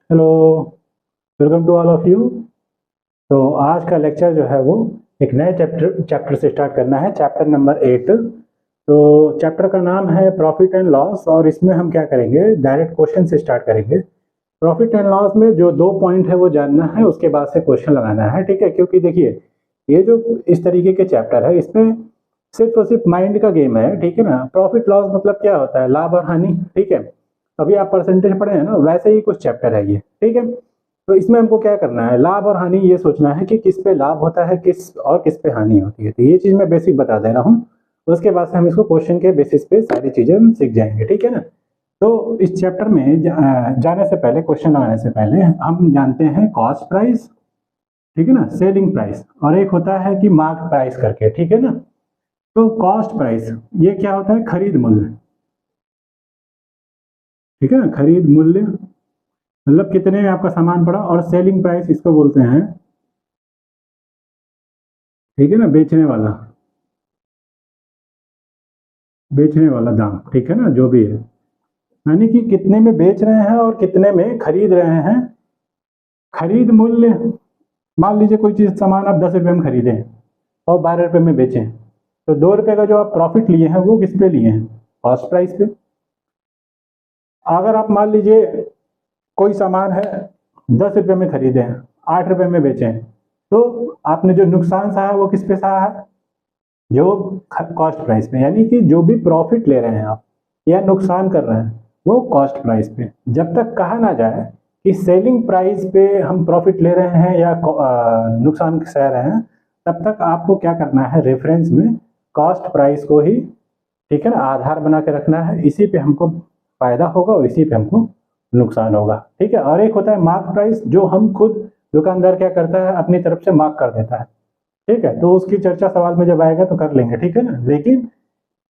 Hello, welcome to all of you. तो आज का लेक्चर जो है वो एक नए चैप्टर से स्टार्ट करना है, चैप्टर नंबर 8। तो चैप्टर का नाम है प्रॉफिट एंड लॉस, और इसमें हम क्या करेंगे, डायरेक्ट क्वेश्चन से स्टार्ट करेंगे। प्रॉफिट एंड लॉस में जो 2 पॉइंट है वो जानना है, उसके बाद से क्वेश्चन लगाना है, ठीक है। क्योंकि देखिए, ये जो इस तरीके के चैप्टर है, इसमें सिर्फ और सिर्फ माइंड का गेम है, ठीक है ना। प्रॉफिट लॉस मतलब क्या होता है, लाभ और हानि, ठीक है। अभी आप परसेंटेज पढ़े हैं ना, वैसे ही कुछ चैप्टर है ये, ठीक है। तो इसमें हमको क्या करना है, लाभ और हानि ये सोचना है कि किस पे लाभ होता है, किस पे हानि होती है। तो ये चीज मैं बेसिक बता दे रहा हूँ, उसके बाद से हम इसको क्वेश्चन के बेसिस पे सारी चीजें हम सीख जाएंगे, ठीक है ना। तो इस चैप्टर में जाने से पहले, क्वेश्चन लगाने से पहले हम जानते हैं कॉस्ट प्राइस, ठीक है ना, सेलिंग प्राइस, और एक होता है कि मार्क प्राइस करके, ठीक है ना। तो कॉस्ट प्राइस ये क्या होता है, खरीद मूल्य, ठीक है ना, खरीद मूल्य मतलब कितने में आपका सामान पड़ा। और सेलिंग प्राइस इसको बोलते हैं, ठीक है ना, बेचने वाला दाम, ठीक है ना, जो भी है। यानी कि कितने में बेच रहे हैं और कितने में खरीद रहे हैं। खरीद मूल्य, मान लीजिए कोई चीज सामान आप 10 रुपए में खरीदें और 12 रुपए में बेचें, तो 2 रुपए का जो आप प्रॉफिट लिए हैं वो किस पे लिए हैं, कॉस्ट प्राइस पे। अगर आप मान लीजिए कोई सामान है, 10 रुपए में खरीदे, 8 रुपए में बेचें, तो आपने जो नुकसान सहा वो किस पे सहा है, जो कॉस्ट प्राइस पे। यानी कि जो भी प्रॉफिट ले रहे हैं आप या नुकसान कर रहे हैं, वो कॉस्ट प्राइस पे। जब तक कहा ना जाए कि सेलिंग प्राइस पे हम प्रॉफिट ले रहे हैं या नुकसान सह रहे हैं, तब तक आपको क्या करना है, रेफरेंस में कॉस्ट प्राइस को ही, ठीक है ना, आधार बना के रखना है। इसी पे हमको फायदा होगा और इसी पे हमको नुकसान होगा, ठीक है। और एक होता है मार्क प्राइस, जो हम खुद, दुकानदार क्या करता है, अपनी तरफ से मार्क कर देता है, ठीक है। तो उसकी चर्चा सवाल में जब आएगा तो कर लेंगे, ठीक है ना। लेकिन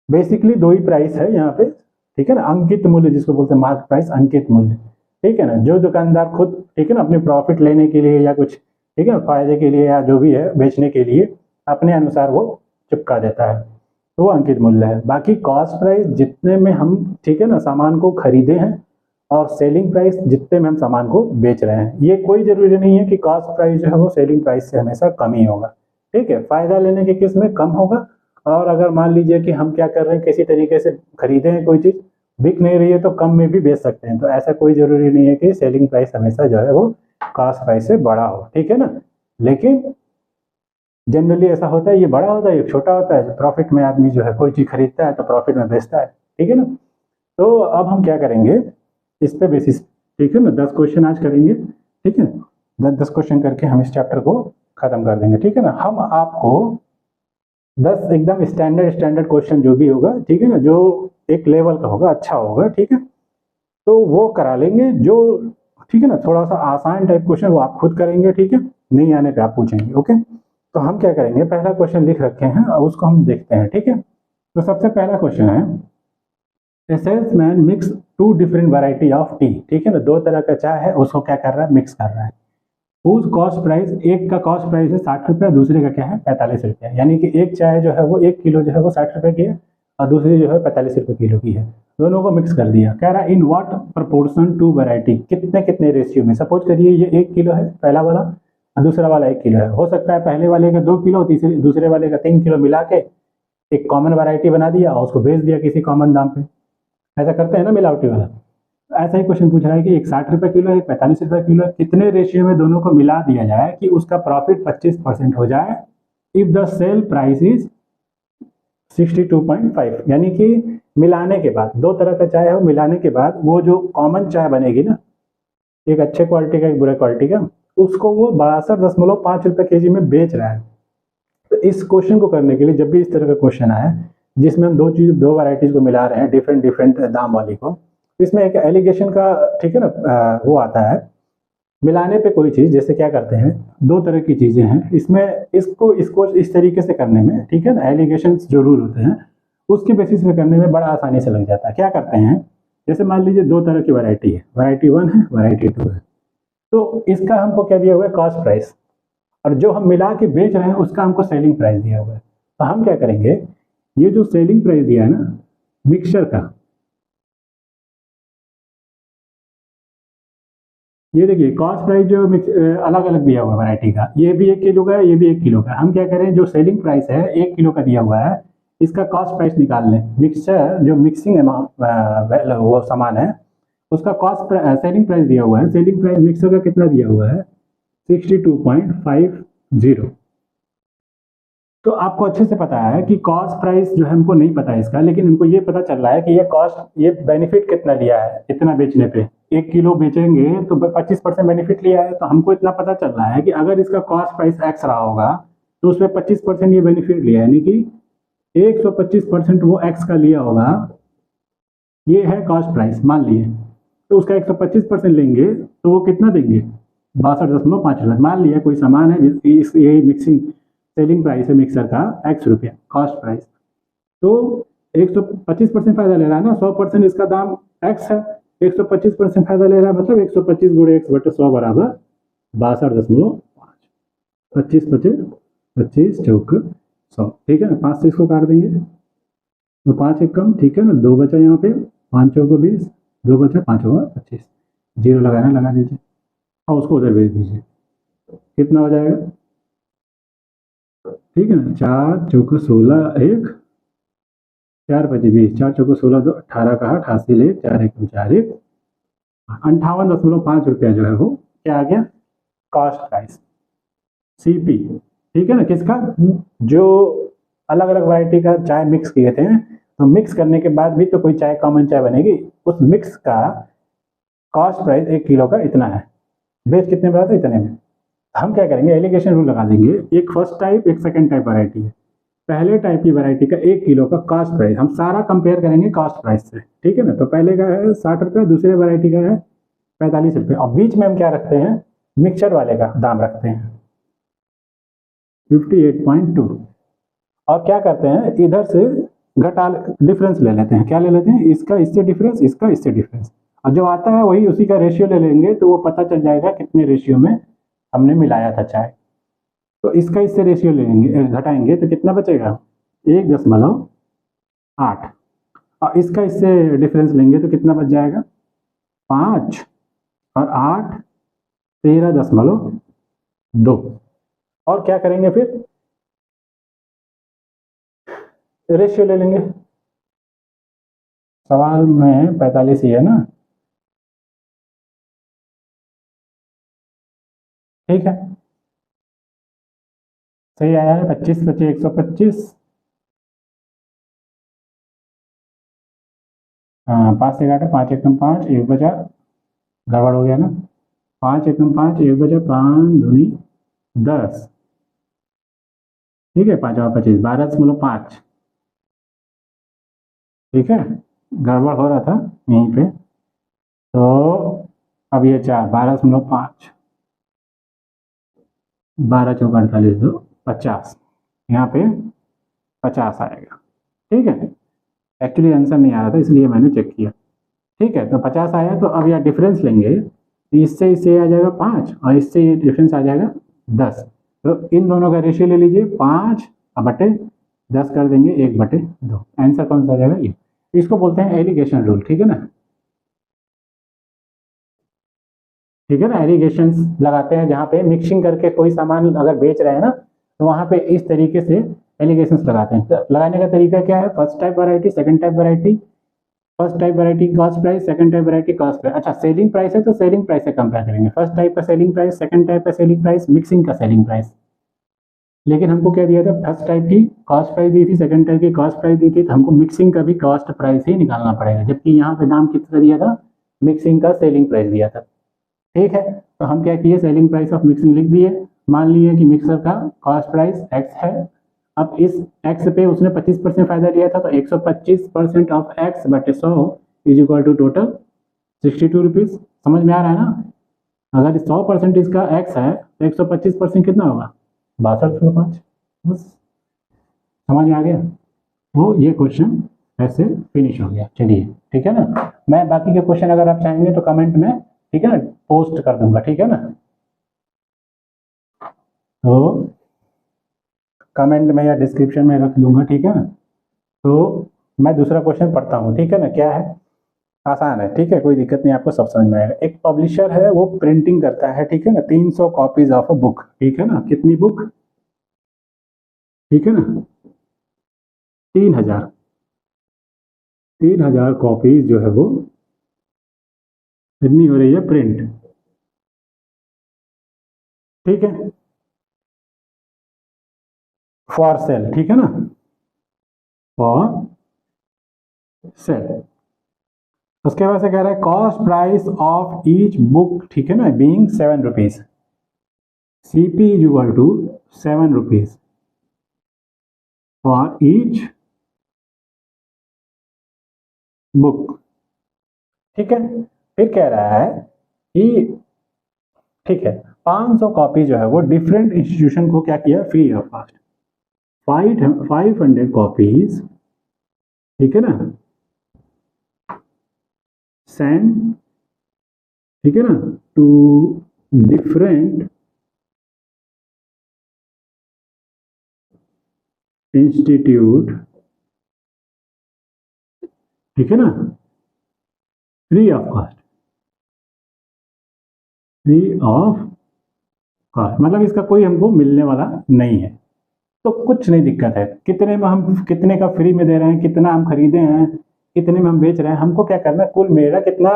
बेसिकली दो ही प्राइस है यहाँ पे, ठीक है ना। अंकित मूल्य जिसको बोलते हैं, मार्क प्राइस, अंकित मूल्य, ठीक है ना। जो दुकानदार खुद, ठीक है ना, अपने प्रॉफिट लेने के लिए या कुछ, ठीक है ना, फायदे के लिए या जो भी है बेचने के लिए, अपने अनुसार वो चिपका देता है, तो वो अंकित मूल्य है। बाकी कॉस्ट प्राइस जितने में हम, ठीक है ना, सामान को खरीदे हैं, और सेलिंग प्राइस जितने में हम सामान को बेच रहे हैं। ये कोई जरूरी नहीं है कि कॉस्ट प्राइस जो है वो सेलिंग प्राइस से हमेशा कम ही होगा, ठीक है। फायदा लेने के केस में कम होगा। और अगर मान लीजिए कि हम क्या कर रहे हैं, किसी तरीके से खरीदे हैं कोई चीज, बिक नहीं रही है, तो कम में भी बेच सकते हैं। तो ऐसा कोई जरूरी नहीं है कि सेलिंग प्राइस हमेशा जो है वो कॉस्ट प्राइस से बड़ा हो, ठीक है ना। लेकिन जनरली ऐसा होता है, ये बड़ा होता है, ये छोटा होता है। प्रॉफिट में आदमी जो है कोई चीज खरीदता है तो प्रॉफिट में बेचता है, ठीक है ना। तो अब हम क्या करेंगे, इस पे बेसिस, ठीक है ना, 10 क्वेश्चन आज करेंगे, ठीक है। 10 10 क्वेश्चन करके हम इस चैप्टर को खत्म कर देंगे, ठीक है ना। हम आपको 10 एकदम स्टैंडर्ड स्टैंडर्ड क्वेश्चन जो भी होगा, ठीक है ना, जो एक लेवल का होगा, अच्छा होगा, ठीक है, तो वो करा लेंगे। जो, ठीक है ना, थोड़ा सा आसान टाइप क्वेश्चन वो आप खुद करेंगे, ठीक है। नहीं आने पे आप पूछेंगे, ओके। तो हम क्या करेंगे, पहला क्वेश्चन लिख रखे हैं और उसको हम देखते हैं, ठीक है। तो सबसे पहला क्वेश्चन है, a salesman mix two different variety of tea, ठीक है ना, दो तरह का चाय है, उसको क्या कर रहा है, मिक्स कर रहा है। हुज कॉस्ट प्राइस, एक का कॉस्ट प्राइस है 60 रुपया, दूसरे का क्या है, 45 रुपया। यानी कि एक चाय जो है वो 1 किलो जो है वो 60 रुपए की है, और दूसरी जो है 45 रुपए किलो की है। दोनों को मिक्स कर दिया। कह रहा है in what proportion two variety, कितने कितने रेशियो में। सपोज करिए ये 1 किलो है पहला वाला, और दूसरा वाला 1 किलो है। हो सकता है पहले वाले का 2 किलो, तीसरे दूसरे वाले का 3 किलो मिला के एक कॉमन वैरायटी बना दिया और उसको बेच दिया किसी कॉमन दाम पे। ऐसा करते हैं ना मिलावटी वाला। ऐसा ही क्वेश्चन पूछ रहा है कि एक 60 रुपए किलो है, एक 45 रुपए किलो है, कितने रेशियो में दोनों को मिला दिया जाए कि उसका प्रॉफिट 25% हो जाए। If the sale price is 62.5, यानी कि मिलाने के बाद, दो तरह का चाय है, वो मिलाने के बाद वो जो कॉमन चाय बनेगी ना, एक अच्छे क्वालिटी का एक बुरे क्वालिटी का, उसको वो 62.5 रुपए केजी में बेच रहा है। तो इस क्वेश्चन को करने के लिए जब भी इस तरह का क्वेश्चन आए, जिसमें हम दो वैरायटीज को मिला रहे हैं, डिफरेंट डिफरेंट दाम वाली को, इसमें एक एलिगेशन का, ठीक है ना, वो आता है। मिलाने पे कोई चीज, जैसे क्या करते हैं, दो तरह की चीजें हैं इसमें, इसको इसको इस तरीके से करने में, ठीक है ना, एलिगेशन जो रूल होते हैं उसके बेसिस पे करने में बड़ा आसानी से लग जाता है। क्या करते हैं, जैसे मान लीजिए दो तरह की वैरायटी है, वैरायटी 1 है, वैरायटी 2 है। तो इसका हमको क्या दिया हुआ है, कॉस्ट प्राइस, और जो हम मिला के बेच रहे हैं उसका हमको सेलिंग प्राइस दिया हुआ है। तो हम क्या करेंगे, ये जो सेलिंग प्राइस दिया है ना मिक्सचर का, ये देखिए कॉस्ट प्राइस जो अलग अलग दिया हुआ है वैरायटी का, ये भी 1 किलो का है, ये भी 1 किलो का। हम क्या करें, जो सेलिंग प्राइस है 1 किलो का दिया हुआ है, इसका कॉस्ट प्राइस निकाल लें। मिक्सचर जो मिक्सिंग वो सामान है, उसका कॉस्ट सेलिंग प्राइस दिया हुआ है। सेलिंग प्राइस मिक्सर का कितना दिया हुआ है, 62.50। तो आपको अच्छे से पता है कि कॉस्ट प्राइस जो है, हमको नहीं पता है इसका, लेकिन हमको ये पता चल रहा है कि ये बेनिफिट कितना लिया है इतना बेचने पे। 1 किलो बेचेंगे तो 25% बेनिफिट लिया है, तो हमको इतना पता चल रहा है कि अगर इसका कॉस्ट प्राइस एक्स रहा होगा तो उसमें 25% ये बेनिफिट लिया है, यानी कि 125% वो एक्स का लिया होगा। ये है कॉस्ट प्राइस मान लिए, तो उसका 125% लेंगे तो वो कितना देंगे, 62.5 मान लिया कोई सामान है ये मिक्सिंग सेलिंग प्राइस है मिक्सर का एक्स रुपया कॉस्ट प्राइस, तो 125% फायदा ले रहा है ना, 100% इसका दाम एक्स है, 125% फायदा ले रहा है, मतलब 125 गुणे एक्स बटे 100 बराबर 62.5। 25 25 25 चौक 100, ठीक है ना। 5 से इसको काट देंगे तो 5 एक कम, ठीक है ना, 2 बचा यहाँ पे, 5 चौको 20, 2 बचा 5 होगा 25, जीरो लगाना लगा दीजिए और उसको उधर भेज दीजिए, कितना हो जाएगा, ठीक है ना। 4 चौको 16 एक, 4 पचे 20, 4 चौको 16 दो 18 का 88 ले 4 एक 4 एक 58.5 रुपया जो है वो क्या आ गया, कॉस्ट प्राइस सीपी, ठीक है ना। किसका, जो अलग अलग वैरायटी का चाय मिक्स किए थे, तो मिक्स करने के बाद भी तो कोई चाय कॉमन चाय बनेगी, उस मिक्स का कॉस्ट प्राइस 1 किलो का इतना है, बेच कितने में आता है, इतने में। हम क्या करेंगे, एलिगेशन रूल लगा देंगे, एक फर्स्ट टाइप एक सेकंड टाइप वैरायटी है, पहले टाइप की वैरायटी का 1 किलो का कॉस्ट प्राइस हम सारा कंपेयर करेंगे कॉस्ट प्राइस से, ठीक है ना। तो पहले का है 60 रुपये, दूसरे वैरायटी का है 45 रुपये, और बीच में हम क्या रखते हैं, मिक्सचर वाले का दाम रखते हैं 58.2, और क्या करते हैं, इधर से घटा डिफरेंस ले लेते हैं, क्या ले लेते हैं, इसका इससे डिफरेंस, इसका इससे डिफरेंस, और जो आता है वही उसी का रेशियो ले लेंगे, तो वो पता चल जाएगा कितने रेशियो में हमने मिलाया था चाय। तो इसका इससे रेशियो ले लेंगे, घटाएंगे तो कितना बचेगा, 1.8, और इसका इससे डिफरेंस लेंगे तो कितना बच जाएगा, 5 और 8 13.2। और क्या करेंगे फिर, रेशियो ले लेंगे, सवाल में 45 ही है ना, ठीक है, सही आया है, 25 बचे 125, हाँ 5 से काटे, 5 एकम 5, एक बचा, गड़बड़ हो गया ना, 5 एकम 5, एक बचा, 5 दूनी 10, ठीक है, 5 और 25, 12.5, ठीक है, गड़बड़ हो रहा था यहीं पे, तो अब ये 4, 12.5, 12 चौका 48 दो 50, यहाँ पे 50 आएगा, ठीक है। एक्चुअली आंसर नहीं आ रहा था इसलिए मैंने चेक किया, ठीक है। तो 50 आया, तो अब यहाँ डिफरेंस लेंगे, इससे इससे आ जाएगा 5 और इससे ये डिफरेंस आ जाएगा 10, तो इन दोनों का रेशियो ले लीजिए, 5 बटे 10 कर देंगे 1/2, आंसर कौन सा आ जाएगा, ये। इसको बोलते हैं एलिगेशन रूल, ठीक है ना, ठीक है ना। एलिगेशंस लगाते हैं जहाँ पे मिक्सिंग करके कोई सामान अगर बेच रहे हैं ना, तो वहाँ पे इस तरीके से एलिगेशंस लगाते हैं। तो लगाने का तरीका क्या है, first type variety, second type variety, first type variety cost price, second type variety cost price, अच्छा सेलिंग प्राइस है तो सेलिंग प्राइस से कंपेयर करेंगे, फर्स्ट टाइप का सेलिंग प्राइस, सेकंड टाइप का सेलिंग प्राइस, मिक्सिंग का सेलिंग प्राइस। लेकिन हमको क्या दिया था, फर्स्ट टाइप की कॉस्ट प्राइस दी थी, सेकंड टाइप की कॉस्ट प्राइस दी थी, तो हमको मिक्सिंग का भी कॉस्ट प्राइस ही निकालना पड़ेगा, जबकि यहाँ पे दाम कितना दिया था, मिक्सिंग का सेलिंग प्राइस दिया था, ठीक है। तो हम क्या किए, सेलिंग प्राइस ऑफ मिक्सिंग लिख दिए, मान लिए कि मिक्सर का कॉस्ट प्राइस एक्स है, अब इस एक्स पे उसने 25% फायदा लिया था, तो 125% ऑफ एक्स बटे 100 is equal to total 62 rupees. समझ में आ रहा है ना, अगर 100% इसका एक्स है तो 125% कितना होगा, 62.5, बस समझ में आ गया। तो ये क्वेश्चन ऐसे फिनिश हो गया, चलिए ठीक है ना। मैं बाकी के क्वेश्चन अगर आप चाहेंगे तो कमेंट में, ठीक है ना, पोस्ट कर दूंगा, ठीक है ना। तो कमेंट में या डिस्क्रिप्शन में रख लूंगा, ठीक है ना। तो मैं दूसरा क्वेश्चन पढ़ता हूँ, ठीक है ना, क्या है, आसान है, ठीक है, कोई दिक्कत नहीं, आपको सब समझ में आएगा। एक पब्लिशर है, वो प्रिंटिंग करता है, ठीक है ना, 300 कॉपीज ऑफ अ बुक, ठीक है ना, कितनी बुक, ठीक है ना, 3000, 3000 कॉपीज जो है वो कितनी हो रही है प्रिंट, ठीक है, फॉर सेल, ठीक है ना, फॉर सेल। उसके बाद से कह रहा है cost price of each book, ठीक है ना, being 7 rupees, CP is equal to 7 rupees for each book, ठीक है। फिर कह रहा है कि ठीक है 500 कॉपी जो है वो डिफरेंट इंस्टीट्यूशन को क्या किया, फ्री ऑफ कॉस्ट, 500 कॉपीज, ठीक है ना, सेंड, ठीक है ना, टू डिफरेंट इंस्टीट्यूट, ठीक है ना, free of cost, free of cost, मतलब इसका कोई हमको मिलने वाला नहीं है, तो कुछ नहीं दिक्कत है, कितने में हम, कितने का फ्री में दे रहे हैं, कितना हम खरीदे हैं, कितने में हम बेच रहे हैं, हमको क्या करना है, कुल मेरा कितना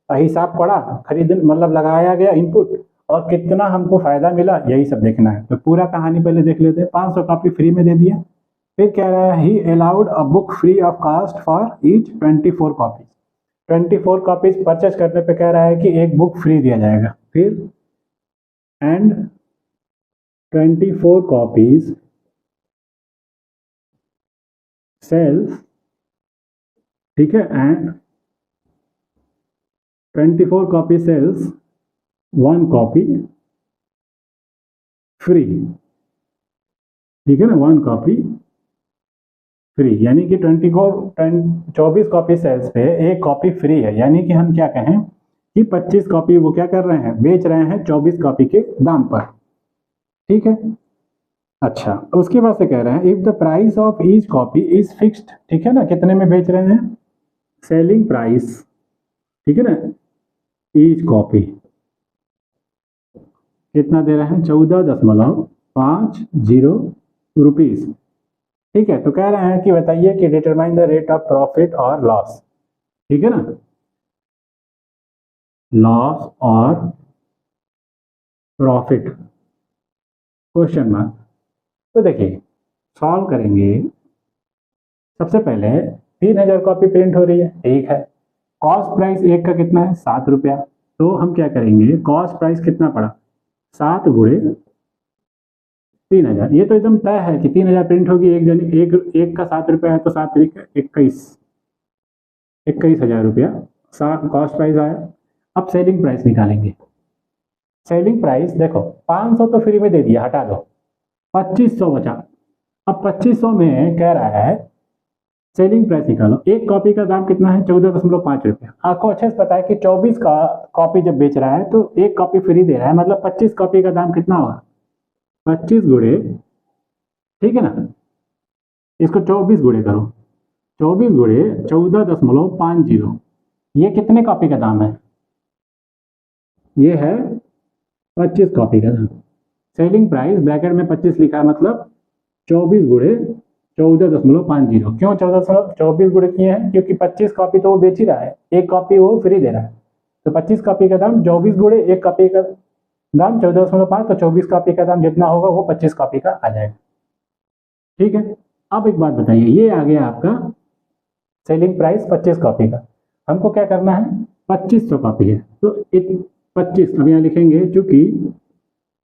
हिसाब पड़ा, खरीद मतलब लगाया गया इनपुट, और कितना हमको फायदा मिला, यही सब देखना है। तो पूरा कहानी पहले देख लेते हैं। 500 कॉपी फ्री में दे दिया। फिर कह रहा है he allowed a book free of cost for each 24 copies, 24 copies purchase करने पे कह रहा है कि एक बुक फ्री दिया जाएगा। फिर एंड 24 कॉपीज सेल्स, ठीक है, and 24 copy sales 1 copy free, ठीक है ना, 1 कॉपी फ्री, यानी कि 24 कॉपी सेल्स पे एक कॉपी फ्री है, यानी कि हम क्या कहें कि 25 कॉपी वो क्या कर रहे हैं, बेच रहे हैं 24 कॉपी के दाम पर, ठीक है। अच्छा, उसके बाद से कह रहे हैं if the price of each copy is fixed, ठीक है ना, कितने में बेच रहे हैं, सेलिंग प्राइस, ठीक है ना, ईच कॉपी कितना दे रहे हैं, 14.50 रुपीज, ठीक है। तो कह रहे हैं कि बताइए कि determine the rate of profit और लॉस, ठीक है ना, लॉस और प्रॉफिट, क्वेश्चन मार्क। तो देखिए सॉल्व करेंगे। सबसे पहले 3000 कॉपी प्रिंट हो रही है, ठीक है, कॉस्ट प्राइस एक का कितना है, 7 रुपया, तो हम क्या करेंगे, कॉस्ट प्राइस कितना पड़ा, 7 गुणे 3000, ये तो एकदम तय है कि 3000 प्रिंट होगी, एक का 7 रुपया है, तो 21,000 रुपया कॉस्ट प्राइस आया। अब सेलिंग प्राइस निकालेंगे। सेलिंग प्राइस देखो 500 तो फ्री में दे दिया, हटा दो, 2500 बचा। अब 2500 में कह रहा है सेलिंग प्राइस निकालो, एक कॉपी का दाम कितना है, 14.5 रुपया। आपको अच्छे से पता है कि 24 का कॉपी जब बेच रहा है तो एक कॉपी फ्री दे रहा है, मतलब 25 कॉपी का दाम कितना होगा, 25 गुणे, ठीक है ना, इसको 24 गुणे करो, 24 गुणे 14.50, ये कितने कॉपी का दाम है, ये है 25 कॉपी का दाम। सेलिंग प्राइस ब्रैकेट में 25 लिखा है, मतलब 24 गुणे 14.50, क्यों 24 गुणे किए हैं, क्योंकि 25 कॉपी तो वो बेच ही रहा है, एक कॉपी वो फ्री दे रहा है, तो 25 कॉपी का दाम 24 गुणे एक कॉपी का दाम 14.5, तो 24 कॉपी का दाम जितना होगा वो 25 कॉपी का आ जाएगा, ठीक है। अब एक बात बताइए, ये आ गया आपका सेलिंग प्राइस 25 कॉपी का, हमको क्या करना है, 2500 कॉपी है, तो 25 अब यहाँ लिखेंगे, चूंकि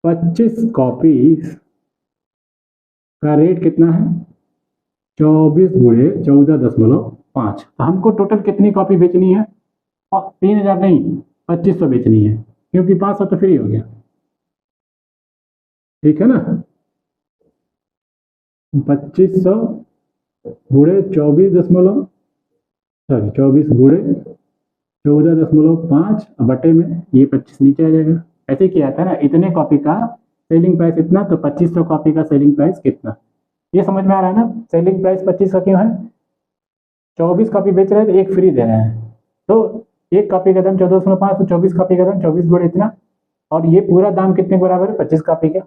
25 कॉपी का रेट कितना है, 24 गुणे 14.5, तो हमको टोटल कितनी कॉपी बेचनी है, 3000 नहीं, 2500 बेचनी है, क्योंकि 500 तो फ्री हो गया, ठीक है ना। 2500 गुणे 24 गुणे 14.5 बटे में ये 25 नीचे आ जाएगा। ऐसे किया था ना, इतने कॉपी का सेलिंग प्राइस इतना, तो 2500 कॉपी का सेलिंग प्राइस कितना, ये समझ में आ रहा है ना। सेलिंग प्राइस 25 का क्यों है, 24 कॉपी बेच रहे हैं तो एक फ्री दे रहे हैं, तो एक कॉपी का दाम 14.5, तो 24 कॉपी का दाम 24 गुणे इतना, और ये पूरा दाम कितने के बराबर है? 25 कॉपी का।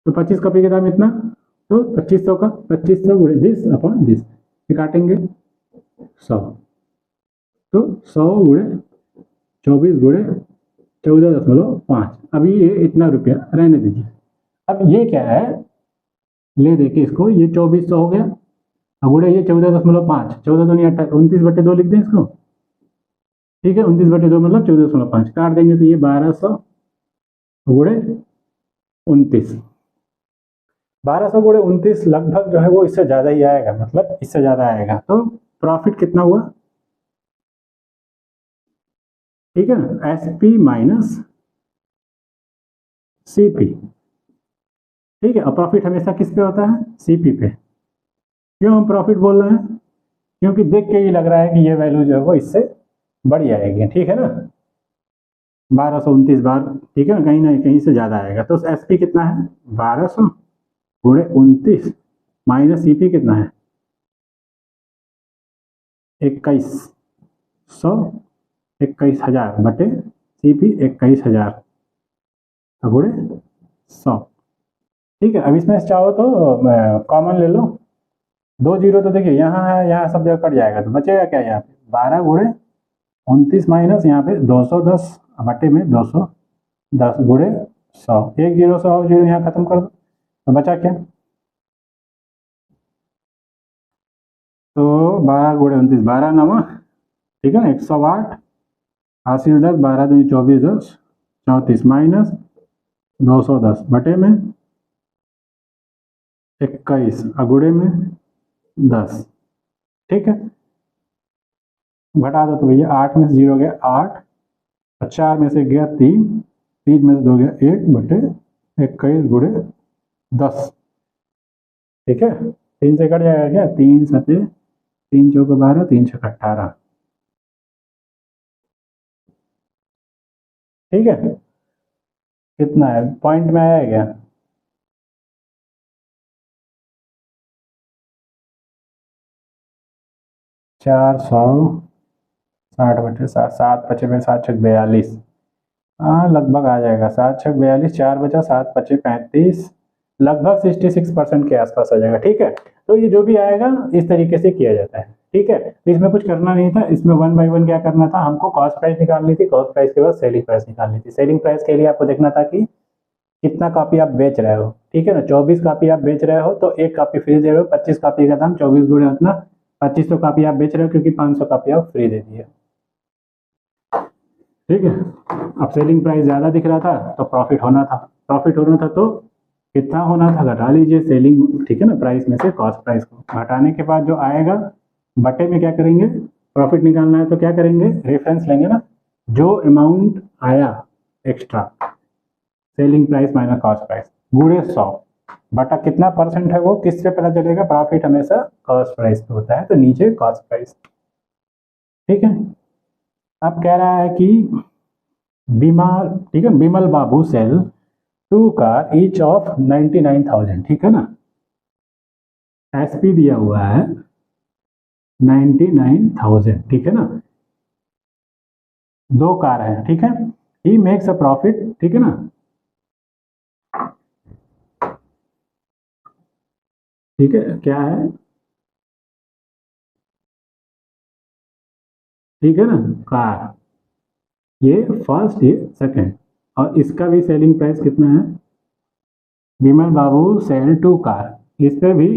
तो 25 कॉपी का दाम इतना, तो 2500 का 2500 गुणे दिस अपॉन दिस, काटेंगे 100, तो 100 गुणे 24 गुणे 14.5। अभी ये इतना रुपया रहने दीजिए। अब ये क्या है, ले देखिए इसको, ये 2400 हो गया, अब गुणे ये 14.5, 14 दूनी 28, 29/2 लिख दें इसको, ठीक है। 29/2 मतलब 14.5, काट देंगे तो ये 1200 गुणे 29, 1200 गुणे 29 लगभग जो है वो इससे ज़्यादा ही आएगा, मतलब इससे ज़्यादा आएगा। तो प्रॉफिट कितना हुआ, ठीक है ना, एसपी माइनस सीपी, ठीक है। और प्रॉफिट हमेशा किस पे होता है? सीपी पे। क्यों हम प्रॉफिट बोल रहे हैं? क्योंकि देख के ही लग रहा है कि ये वैल्यू जो है वो इससे बड़ी आएगी, ठीक है ना, 1229 बार, ठीक है ना कहीं से ज़्यादा आएगा। तो एसपी कितना है? 1200 गुणे 29 माइनस सीपी कितना है? 2100, 21,000 बटे सीपी 21,000 गुणे 100, ठीक है। अब इसमें चाहो तो कॉमन ले लो, 2 जीरो तो देखिए यहाँ है, यहाँ सब जगह कट जाएगा, तो बचेगा क्या यहाँ पे? 12 गुणे 29 माइनस यहाँ पे 210 बटे में 210 गुणे 100, 1 जीरो 100 जीरो यहाँ खत्म कर दो, तो बचा क्या? तो 12 गुणे 29, 12 नवा, ठीक है ना, 108, हासिल 10, 12 दूनी 24, 10 34 माइनस 210 बटे में 21 अगुड़े में 10, ठीक है। घटा दो तो भैया 8 में से 0 गया 8, और 4 में से गया 3, 3 में से 2 गया 1 बटे 21 गुणे 10, ठीक है। 3 से कट जाएगा क्या? 3 सते 3 चौके 12, 3 छक्के 18, ठीक है। कितना है पॉइंट में आया क्या? 460/7, 7×5 = 7, 7×6 = 42, हाँ लगभग आ जाएगा, 7×6 = 42, 4 बचा, 7×5 = 35, लगभग 66% के आसपास आ जाएगा, ठीक है। तो ये जो भी आएगा इस तरीके से किया जाता है, ठीक है। तो इसमें कुछ करना नहीं था, इसमें 1 बाय 1 क्या करना था, हमको कॉस्ट प्राइस निकालनी थी, कॉस्ट प्राइस के बाद सेलिंग प्राइस निकालनी थी। सेलिंग प्राइस के लिए आपको देखना था कि कितना कॉपी आप बेच रहे हो, ठीक है ना, 24 कॉपी आप बेच रहे हो तो एक कॉपी फ्री दे रहे हो, 25 कॉपी का दाम 24 गुणे उतना, 2500 कॉपी आप बेच रहे हो क्योंकि 500 कॉपी आप फ्री दे दिए, ठीक है। अब सेलिंग प्राइस ज़्यादा दिख रहा था तो प्रॉफिट होना था, प्रॉफिट होना था तो कितना होना था, घटा लीजिए सेलिंग, ठीक है ना, प्राइस में से कॉस्ट प्राइस को घटाने के बाद जो आएगा बटे में क्या करेंगे, प्रॉफिट निकालना है तो क्या करेंगे, रेफरेंस लेंगे ना, जो अमाउंट आया extra selling price minus cost price गुणे 100 बटा कितना परसेंट है वो किससे पता चलेगा, प्रॉफिट हमेशा कॉस्ट प्राइस पे होता है, तो नीचे कॉस्ट प्राइस, ठीक है। अब कह रहा है कि बीमार, ठीक है, बिमल बाबू सेल 2 कार ईच ऑफ 99,000, ठीक है ना, एसपी दिया हुआ है 99,000, ठीक है ना, 2 कार है, ठीक है। ही मेक्स अ प्रॉफिट, ठीक है ना, ठीक है, क्या है, ठीक है ना, कार, ये फर्स्ट ये सेकंड, और इसका भी सेलिंग प्राइस कितना है, विमल बाबू सेल 2 कार, इस पे भी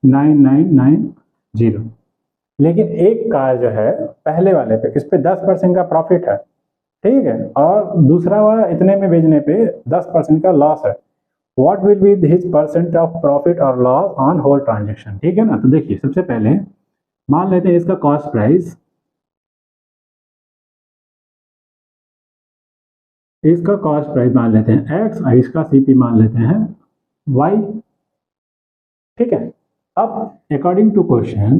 9990, लेकिन एक कार जो है पहले वाले पे इस पे 10% का प्रॉफिट है, ठीक है, और दूसरा वाला इतने में बेचने पे 10% का लॉस है। What will be his percent of profit और लॉस ऑन होल ट्रांजेक्शन, ठीक है ना। तो देखिए सबसे पहले मान लेते हैं इसका कॉस्ट प्राइस, इसका कॉस्ट प्राइस मान लेते हैं x और इसका सीपी मान लेते हैं y, ठीक है। अब अकॉर्डिंग टू क्वेश्चन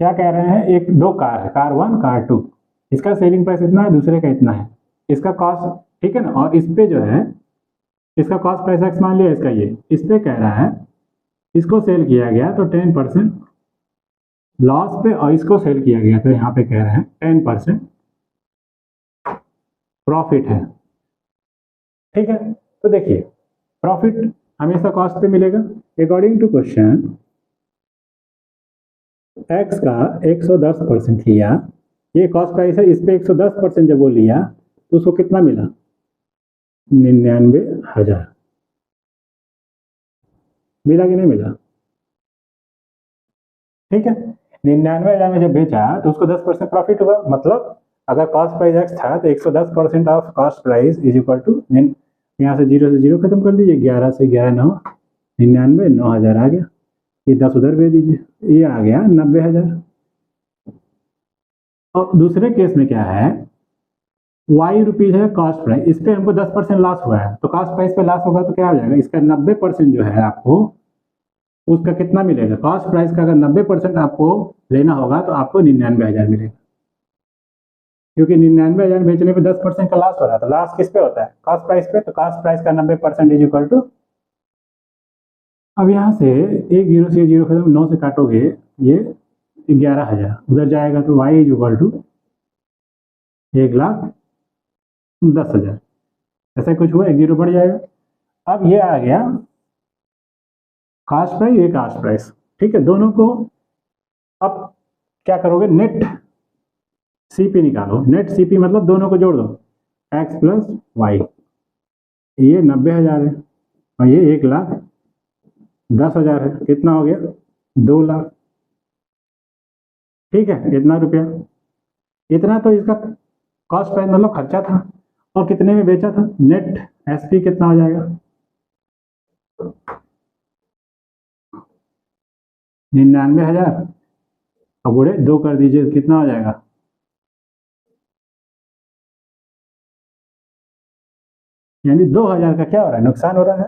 क्या कह रहे हैं, एक दो कार है, कार 1 कार 2, इसका सेलिंग प्राइस इतना है, दूसरे का इतना है, इसका कॉस्ट, ठीक है ना, और इस पे जो है इसका कॉस्ट प्राइस x मान लिया, इसका ये, इस पे कह रहा है इसको सेल किया गया तो 10% लॉस पे और इसको सेल किया गया तो यहाँ पे कह रहे हैं 10% प्रॉफिट है। ठीक है, तो देखिए प्रॉफिट हमेशा कॉस्ट पे मिलेगा। अकॉर्डिंग टू क्वेश्चन एक्स का 110% लिया, ये कॉस्ट प्राइस है, इस पे 110% जब वो लिया तो उसको कितना मिला? 99,000 मिला कि नहीं मिला? ठीक है, 99,000 में जब बेचा तो उसको 10% प्रॉफिट हुआ। मतलब अगर कॉस्ट प्राइस एक्स था तो 110% of cost price is equal to, यहाँ से जीरो खत्म कर दीजिए, 11 से 11 9 99, 9,000 आ गया। ये 10 उधर भेज दीजिए, ये आ गया 90,000। और दूसरे केस में क्या है, वाई रुपीज है कॉस्ट प्राइस, इस पे हमको 10% लॉस हुआ है, तो कॉस्ट प्राइस पे लॉस होगा तो क्या हो जाएगा, इसका 90% जो है आपको उसका कितना मिलेगा? कॉस्ट प्राइस का अगर 90% आपको लेना होगा तो आपको 99,000 मिलेगा, क्योंकि 99,000 बेचने पे 10% का लॉस हो रहा है। तो लॉस किस पे होता है? कॉस्ट प्राइस पे। तो कॉस्ट प्राइस का 90% इज इक्वल टू, अब यहाँ से एक जीरो से जीरो खत्म, 9 से काटोगे ये 11,000 उधर जाएगा, तो वाई इज इक्वल टू 1,10,000। ऐसा कुछ हुआ, एक जीरो बढ़ जाएगा। अब ये आ गया कॉस्ट प्राइस, ये कॉस्ट प्राइस। ठीक है, दोनों को अब क्या करोगे, नेट सीपी निकालो। नेट सीपी मतलब दोनों को जोड़ दो, एक्स प्लस वाई। ये 90,000 है और ये 1,10,000 है, कितना हो गया? 2,00,000। ठीक है, इतना रुपया, इतना तो इसका कॉस्ट प्राइस मतलब खर्चा था। और कितने में बेचा था? नेट एसपी कितना हो जाएगा? 99,000 और गुणे 2 कर दीजिए, कितना हो जाएगा? यानी 2,000 का क्या हो रहा है? नुकसान हो रहा है।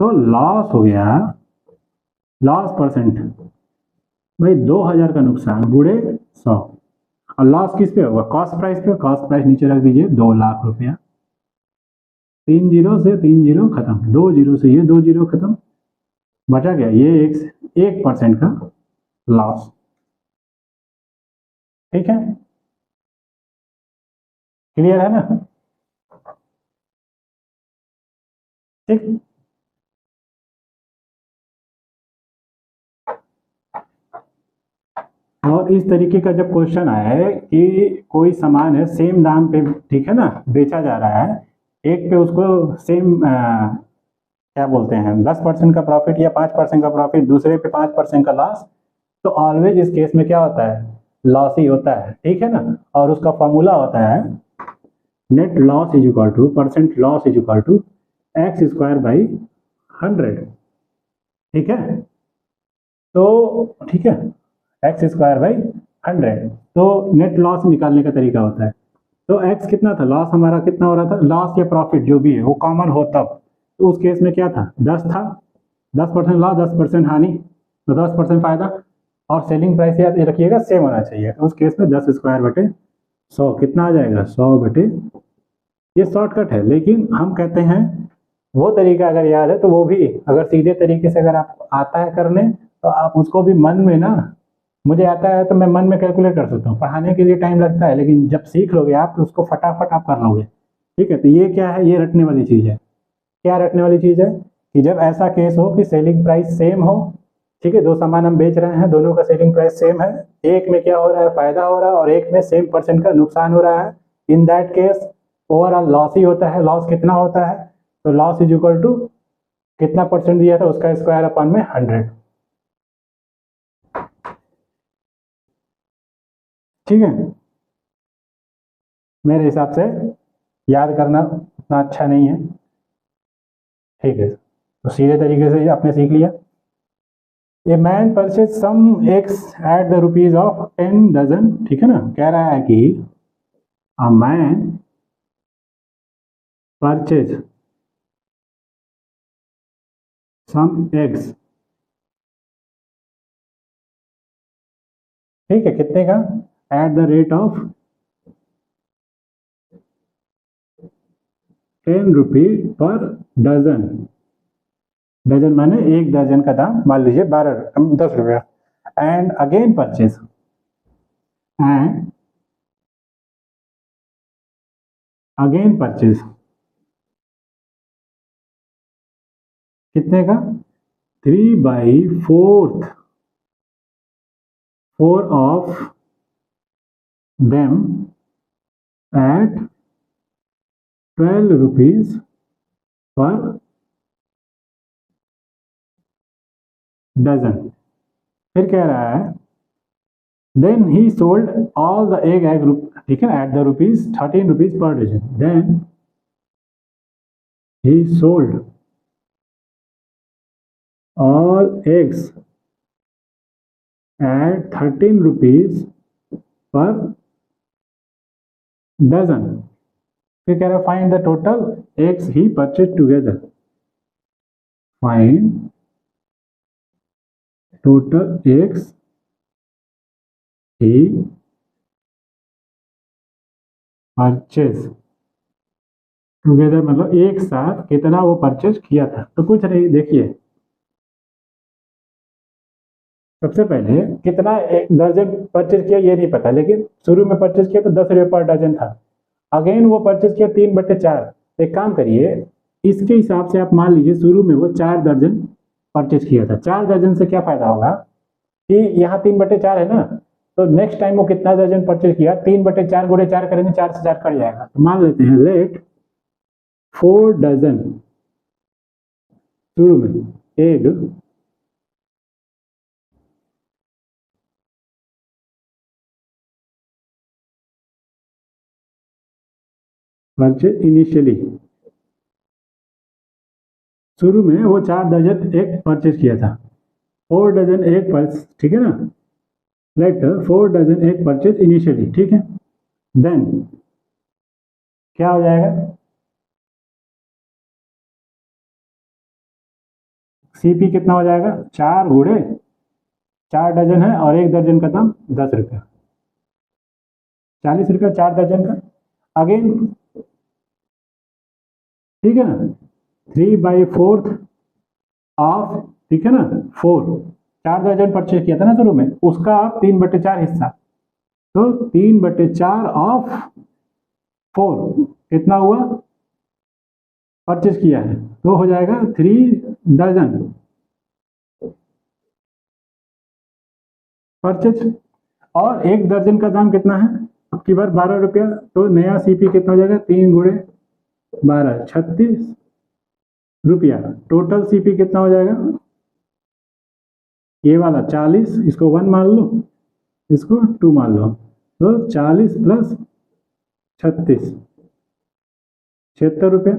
तो लॉस हो गया, लॉस परसेंट भाई 2,000 का नुकसान गुणे 100। और लॉस किस पे होगा? कॉस्ट प्राइस पे। कॉस्ट प्राइस नीचे रख दीजिए, 2,00,000 रुपया। 3 जीरो से 3 जीरो खत्म, 2 जीरो से ये 2 जीरो खत्म, बचा गया ये 1% का लॉस। ठीक है, क्लियर है ना? ठीक, और इस तरीके का जब क्वेश्चन आए कि कोई सामान है सेम दाम पे, ठीक है ना, बेचा जा रहा है, एक पे उसको सेम क्या बोलते हैं 10% का प्रॉफिट या 5% का प्रॉफिट, दूसरे पे 5% का लॉस, तो ऑलवेज इस केस में क्या होता है? लॉस ही होता है। ठीक है ना? और उसका फॉर्मूला होता है net loss is equal to, percent loss is equal to x square by 100। ठीक है, तो ठीक है, एक्स स्क्वायर बाई 100। तो नेट लॉस निकालने का तरीका होता है। तो एक्स कितना था, लॉस हमारा कितना हो रहा था, लॉस या प्रॉफिट जो भी है वो कॉमन हो तब, तो उस केस में क्या था, 10 था। 10% लॉस, 10% हानि, तो 10% फायदा। और सेलिंग प्राइस याद रखिएगा सेम होना चाहिए, उस केस में 10 स्क्वायर बटे 100 कितना आ जाएगा, 100 बटे, ये शॉर्टकट है, लेकिन हम कहते हैं वो तरीका अगर याद है तो वो भी अगर सीधे तरीके से अगर आप आता है करने, तो आप उसको भी मन में ना, मुझे आता है तो मैं मन में कैलकुलेट कर सकता हूँ, पढ़ाने के लिए टाइम लगता है, लेकिन जब सीख लोगे आप तो उसको फटाफट आप कर लोगे। ठीक है, तो ये क्या है, ये रटने वाली चीज़ है। क्या रखने वाली चीज़ है कि जब ऐसा केस हो कि सेलिंग प्राइस सेम हो, ठीक है, दो सामान हम बेच रहे हैं, दोनों का सेलिंग प्राइस सेम है, एक में क्या हो रहा है, फायदा हो रहा है, और एक में सेम परसेंट का नुकसान हो रहा है, in that case overall loss ही होता है। लॉस कितना होता है, तो लॉस इज इक्वल टू कितना परसेंट दिया था उसका स्क्वायर अपन में 100। ठीक है, मेरे हिसाब से याद करना उतना अच्छा नहीं है। ठीक है, तो सीधे तरीके से आपने सीख लिया। A man purchase some eggs at the rupees of 10 dozen. ठीक है ना, कह रहा है कि a man purchase some eggs, ठीक है, कितने का, at the rate of 10 rupee per dozen. Dozen माने एक दर्जन का दाम मान लीजिए 10 रुपया। And again purchase, and again purchase कितने का? 3/4 of them at 12 rupees per dozen। फिर कह रहा है then he sold all the egg group, ठीक है, at the rupees 13 rupees per dozen. Then he sold all eggs at 13 rupees per dozen। फिर कह रहा है find the total eggs he purchase together, find total eggs he purchase together, मतलब एक साथ कितना वो परचेज किया था। तो कुछ नहीं, देखिए सबसे पहले कितना एक दर्जन परचेज किया ये नहीं पता, लेकिन शुरू में परचेज किया तो 10 रुपये पर डजन था। अगेन वो परचेज किया 3/4। एक काम करिए, इसके हिसाब से आप मान लीजिए शुरू में वो 4 दर्जन परचेज किया था। 4 दर्जन से क्या फायदा होगा कि यहाँ 3/4 है ना, तो नेक्स्ट टाइम वो कितना दर्जन परचेज किया, 3/4 गुणे 4 करेंगे, 4 से 4 कट जाएगा। तो मान लेते हैं लेट 4 डजन शुरू में एग परचेज इनिशियली, शुरू में वो 4 दर्जन एग परचेज किया था। 4 डजन एग परचेज, ठीक है ना, let 4 dozen egg purchase initially, ठीक है। देन क्या हो जाएगा, सीपी कितना हो जाएगा, 4 गुणे 4 डजन है और 1 दर्जन का दाम 10 रुपया, 40 रुपया 4 दर्जन का। अगेन ठीक है ना, 3/4 ऑफ, ठीक है ना, 4 दर्जन परचेज किया था ना शुरू में, उसका 3/4 हिस्सा, तो 3/4 ऑफ 4 कितना हुआ परचेज किया है, तो हो जाएगा 3 डजन परचेज। और 1 दर्जन का दाम कितना है, अब की बार 12 रुपया, तो नया सीपी कितना हो जाएगा, 3 गुणे 12 36 रुपया। टोटल सीपी कितना हो जाएगा, ये वाला 40, इसको 1 मान लो, इसको 2 मान लो, तो 40 प्लस 36 76 रुपया।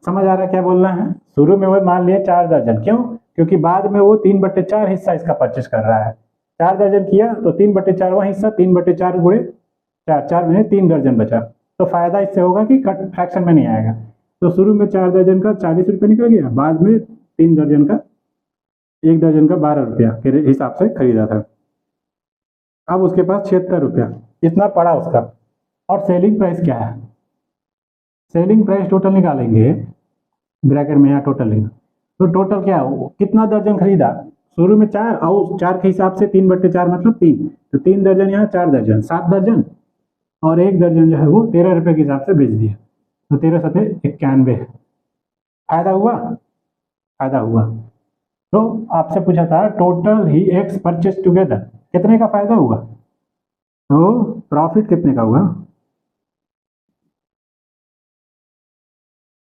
समझ आ रहा है क्या बोलना है? शुरू में वो मान लिए 4 दर्जन, क्यों? क्योंकि बाद में वो 3/4 हिस्सा इसका परचेज कर रहा है। 4 दर्जन किया तो 3/4वां हिस्सा, 3/4 गुणे 4, 4 में 3 दर्जन बचा, तो फायदा इससे होगा कि कट फ्रैक्शन में नहीं आएगा। तो शुरू में 4 दर्जन का 40 रुपये निकल गया, बाद में 3 दर्जन का 1 दर्जन का 12 रुपया के हिसाब से खरीदा था। अब उसके पास 76 रुपया इतना पड़ा उसका। और सेलिंग प्राइस क्या है, सेलिंग प्राइस टोटल निकालेंगे, ब्रैकेट में यहाँ टोटल लिखा, तो टोटल क्या हो, कितना दर्जन खरीदा, शुरू में 4 और 4 के हिसाब से 3/4 मतलब 3, तो 3 दर्जन यहाँ 4 दर्जन 7 दर्जन, और 1 दर्जन जो है वो 13 रुपये के हिसाब से बेच दिया, तो 13 सतह 91। फायदा हुआ, फायदा हुआ। तो आपसे पूछा था टोटल ही एक्स परचेज टुगेदर, कितने का फायदा हुआ, तो प्रॉफिट कितने का हुआ,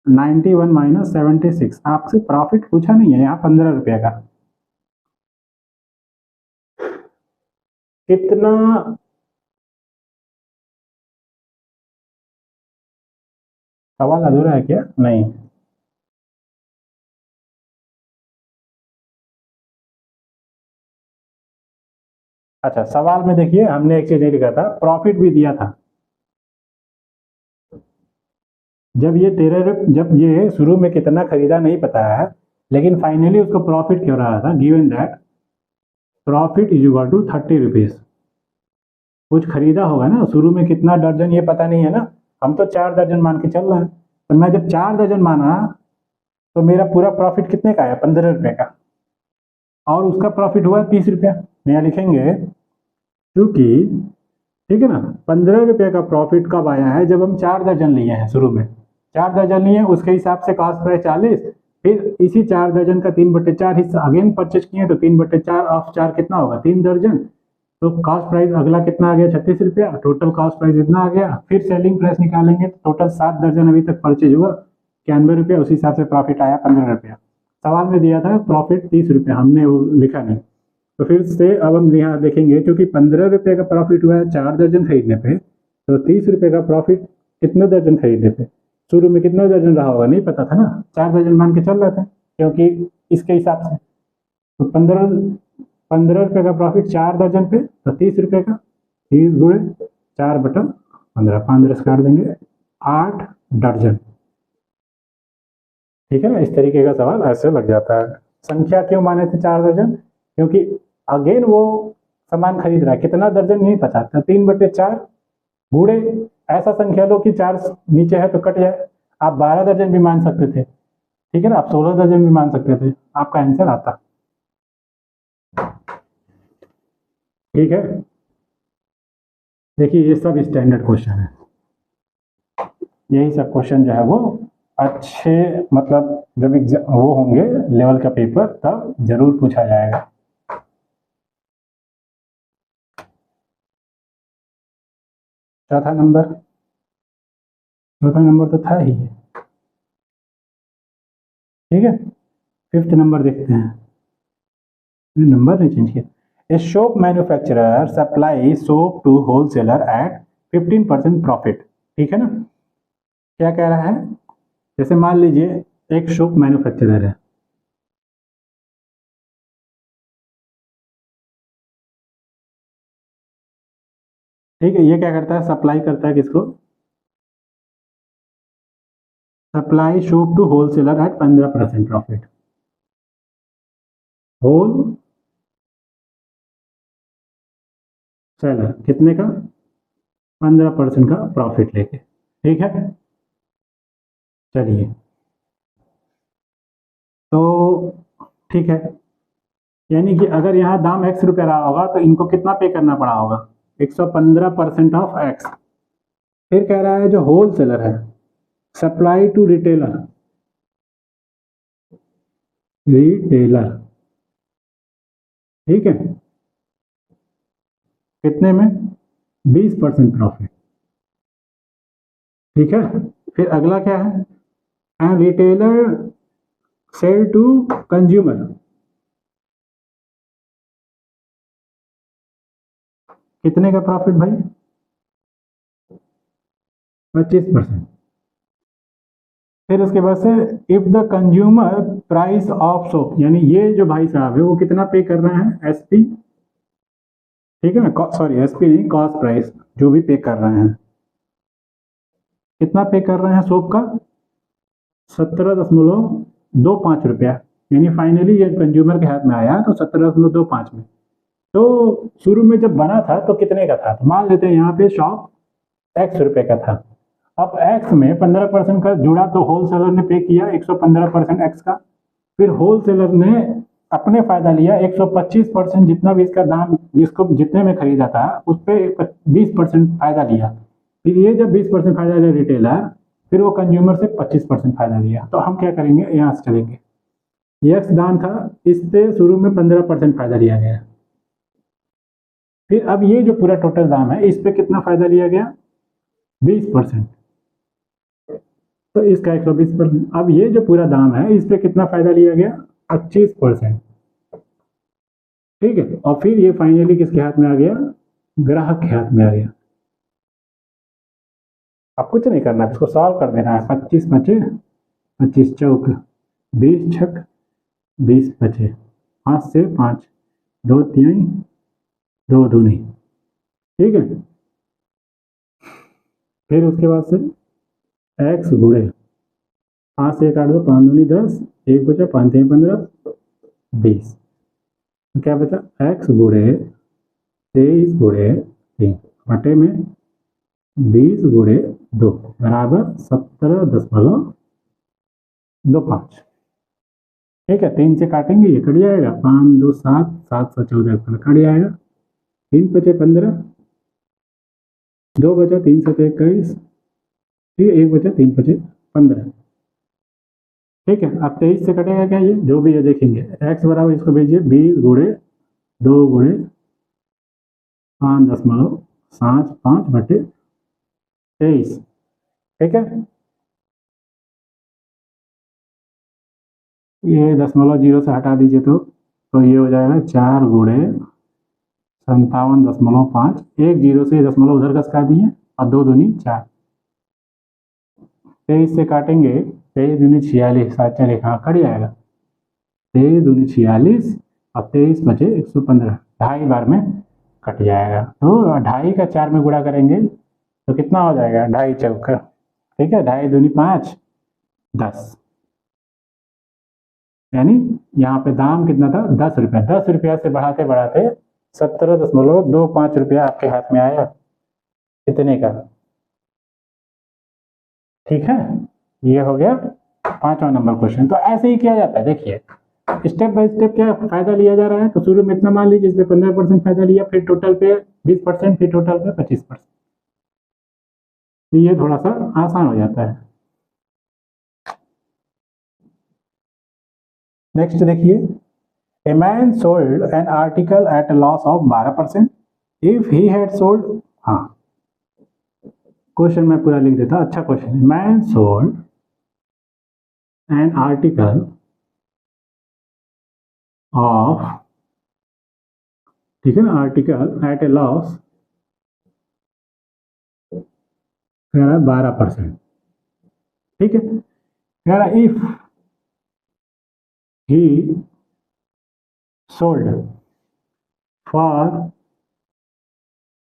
91 माइनस 76। आपसे प्रॉफिट पूछा नहीं है यहाँ 15 रुपये का। कितना सवाल अधूरा है क्या? नहीं, अच्छा सवाल में देखिए हमने एक चीज नहीं लिखा था, प्रॉफिट भी दिया था। जब ये 13, जब ये शुरू में कितना खरीदा नहीं पता है, लेकिन फाइनली उसको प्रॉफिट क्यों रहा था, given that profit is equal to 30 rupees. कुछ खरीदा होगा ना, शुरू में कितना दर्जन ये पता नहीं है ना, हम तो 4 दर्जन मान के चल रहे हैं, तो मैं जब 4 दर्जन माना तो मेरा पूरा प्रॉफिट कितने का आया, 15 रुपये का। और उसका प्रॉफिट हुआ 30 रुपया। यहाँ लिखेंगे क्योंकि, ठीक है ना, 15 रुपये का प्रॉफिट कब आया है, जब हम 4 दर्जन लिए हैं शुरू में, 4 दर्जन लिए, उसके हिसाब से कॉस्ट प्राइस 40, फिर इसी 4 दर्जन का 3/4 हिस्सा अगेन परचेज किए तो 3/4 ऑफ 4 कितना होगा, 3 दर्जन। तो कॉस्ट प्राइस अगला कितना आ गया, 36 रुपया, टोटल कॉस्ट प्राइस इतना आ गया। फिर सेलिंग प्राइस निकालेंगे तो टोटल 7 दर्जन अभी तक परचेज हुआ, 91 रुपया, उसी हिसाब से प्रॉफिट आया 15 रुपया। सवाल में दिया था प्रॉफिट 30 रुपया, हमने वो लिखा नहीं। तो फिर से अब हम यहाँ देखेंगे, क्योंकि 15 रुपये का प्रॉफिट हुआ है 4 दर्जन खरीदने पे, तो 30 रुपये का प्रॉफिट कितने दर्जन खरीदने पे, शुरू में कितना दर्जन रहा होगा नहीं पता था ना, 4 दर्जन मान के चल रहे थे क्योंकि इसके हिसाब से। तो 15 रुपये का प्रॉफिट 4 दर्जन पे, तो 30 रुपये का 30 गुणे 4/15, 5 रस काट देंगे, 8 दर्जन। ठीक है ना, इस तरीके का सवाल ऐसे लग जाता है। संख्या क्यों माने थे 4 दर्जन, क्योंकि अगेन वो सामान खरीद रहा है, कितना दर्जन नहीं पता, तो 3/4 गुणे ऐसा संख्या लो कि 4 नीचे है तो कट जाए। आप 12 दर्जन भी मान सकते थे, ठीक है ना, आप 16 दर्जन भी मान सकते थे, आपका आंसर आता। ठीक है, देखिए ये सब स्टैंडर्ड क्वेश्चन है, यही सब क्वेश्चन जो है वो अच्छे, मतलब जब वो होंगे लेवल का पेपर तब जरूर पूछा जाएगा। चौथा नंबर तो था ही, ठीक है। 5th नंबर देखते हैं, नंबर नहीं चेंज किया। A soap manufacturer supply soap to wholesaler at 15% profit, ठीक है ना। क्या कह रहा है, जैसे मान लीजिए एक सोप मैन्युफैक्चरर है, ठीक है, ये क्या करता है, सप्लाई करता है किसको, supply soap to wholesaler at 15% profit, wholesaler कितने का, 15% का प्रॉफिट लेके, ठीक है। चलिए, तो ठीक है, यानी कि अगर यहाँ दाम x रुपया रहा होगा तो इनको कितना पे करना पड़ा होगा, 115% ऑफ x। फिर कह रहा है जो होल सेलर है, सप्लाई टू रिटेलर, ठीक है, कितने में, 20% प्रॉफिट, ठीक है। फिर अगला क्या है, and retailer sell to consumer, कितने का प्रॉफिट भाई, 25%। फिर उसके बाद से if the consumer price of soap, यानी ये जो भाई साहब है वो कितना पे कर रहे हैं, एसपी, ठीक है ना, सॉरी एसपी नहीं, कॉस्ट प्राइस, जो भी पे कर रहे हैं, कितना पे कर रहे हैं सोप का, 17.25 रुपया, यानी फाइनली ये कंज्यूमर के हाथ में आया तो 17.25 में। तो शुरू में जब बना था तो कितने का था, तो मान लेते हैं यहाँ पे शॉप x रुपये का था, अब x में 15% का जुड़ा तो होलसेलर ने पे किया 115% x का, फिर होलसेलर ने अपने फायदा लिया 125%, जितना भी इसका दाम, जिसको जितने में खरीदा था उस पर 20% फायदा लिया, फिर ये जब 20% फायदा लिया रिटेलर, फिर वो कंज्यूमर से 25% फायदा लिया। तो हम क्या करेंगे, यहाँ से चलेंगे, एक्स दाम था, इससे शुरू में 15% फायदा लिया गया, फिर अब ये जो पूरा टोटल दाम है इस पे कितना फायदा लिया गया, 20%, तो इसका 120%। अब ये जो पूरा दाम है इस पे कितना फायदा लिया गया, 25%, ठीक है। और फिर ये फाइनली किसके हाथ में आ गया, ग्राहक के हाथ में आ गया। अब कुछ नहीं करना, इसको सॉल्व कर देना है, 25 बचे, 25 चौक 20 छक 20 बचे, 5 से 5, 2 तिहाई 2 दूनी, ठीक है। फिर उसके बाद से x गुणे 5 से 1 काट दो, 5 दूनी 10, 1 बचा, 5 तिहाई 15, 20, तो क्या बचा, x गुणे 23 गुणे 3 बटे में 20 गुणे 2 बराबर 17.25। ठीक है, 3 से काटेंगे ये कट जाएगा, 5 2 7, 714 कट जाएगा, 3 5 15, 2 बचा 3 7 21, ठीक है, 1 बचा 3 5 15। ठीक है, अब 23 से कटेगा क्या, ये जो भी है देखेंगे, x बराबर इसको भेजिए 20 गुणे 2 गुणे 5.75 बटे 23। ठीक है, ये 0.0 से हटा दीजिए तो ये हो जाएगा 4 गुणे 57.5, 1 0 से दशमलव उधर घसका दिए और 2 दूनी 4। 23 से काटेंगे, 23 दूनी 46, 7 4 हाँ कट जाएगा, 23 दूनी 46 और 23 बचे 115, 2.5 बार में कट जाएगा। तो 2.5 का 4 में गुणा करेंगे तो कितना हो जाएगा, 2.5 चौका, ठीक है, 2.5 दूनी 5 10, यानी यहाँ पे दाम कितना था, 10 रुपया। 10 रुपया से बढ़ाते बढ़ाते 17.25 रुपया आपके हाथ में आया, कितने का। ठीक है, ये हो गया 5वां नंबर क्वेश्चन। तो ऐसे ही किया जाता है, देखिए स्टेप बाय स्टेप क्या फायदा लिया जा रहा है। तो शुरू में इतना मान लीजिए, इसमें 15% फायदा लिया, फिर टोटल पे 20%, फिर टोटल पे 25%। तो ये थोड़ा सा आसान हो जाता है। नेक्स्ट देखिए, a man sold an article at a loss of 12%। If he had sold, हाँ क्वेश्चन मैं पूरा लिख देता, अच्छा क्वेश्चन है। Man sold an article of, ठीक है ना, आर्टिकल एट ए लॉस, कह रहा है 12%। ठीक है, कह रहा है if he sold for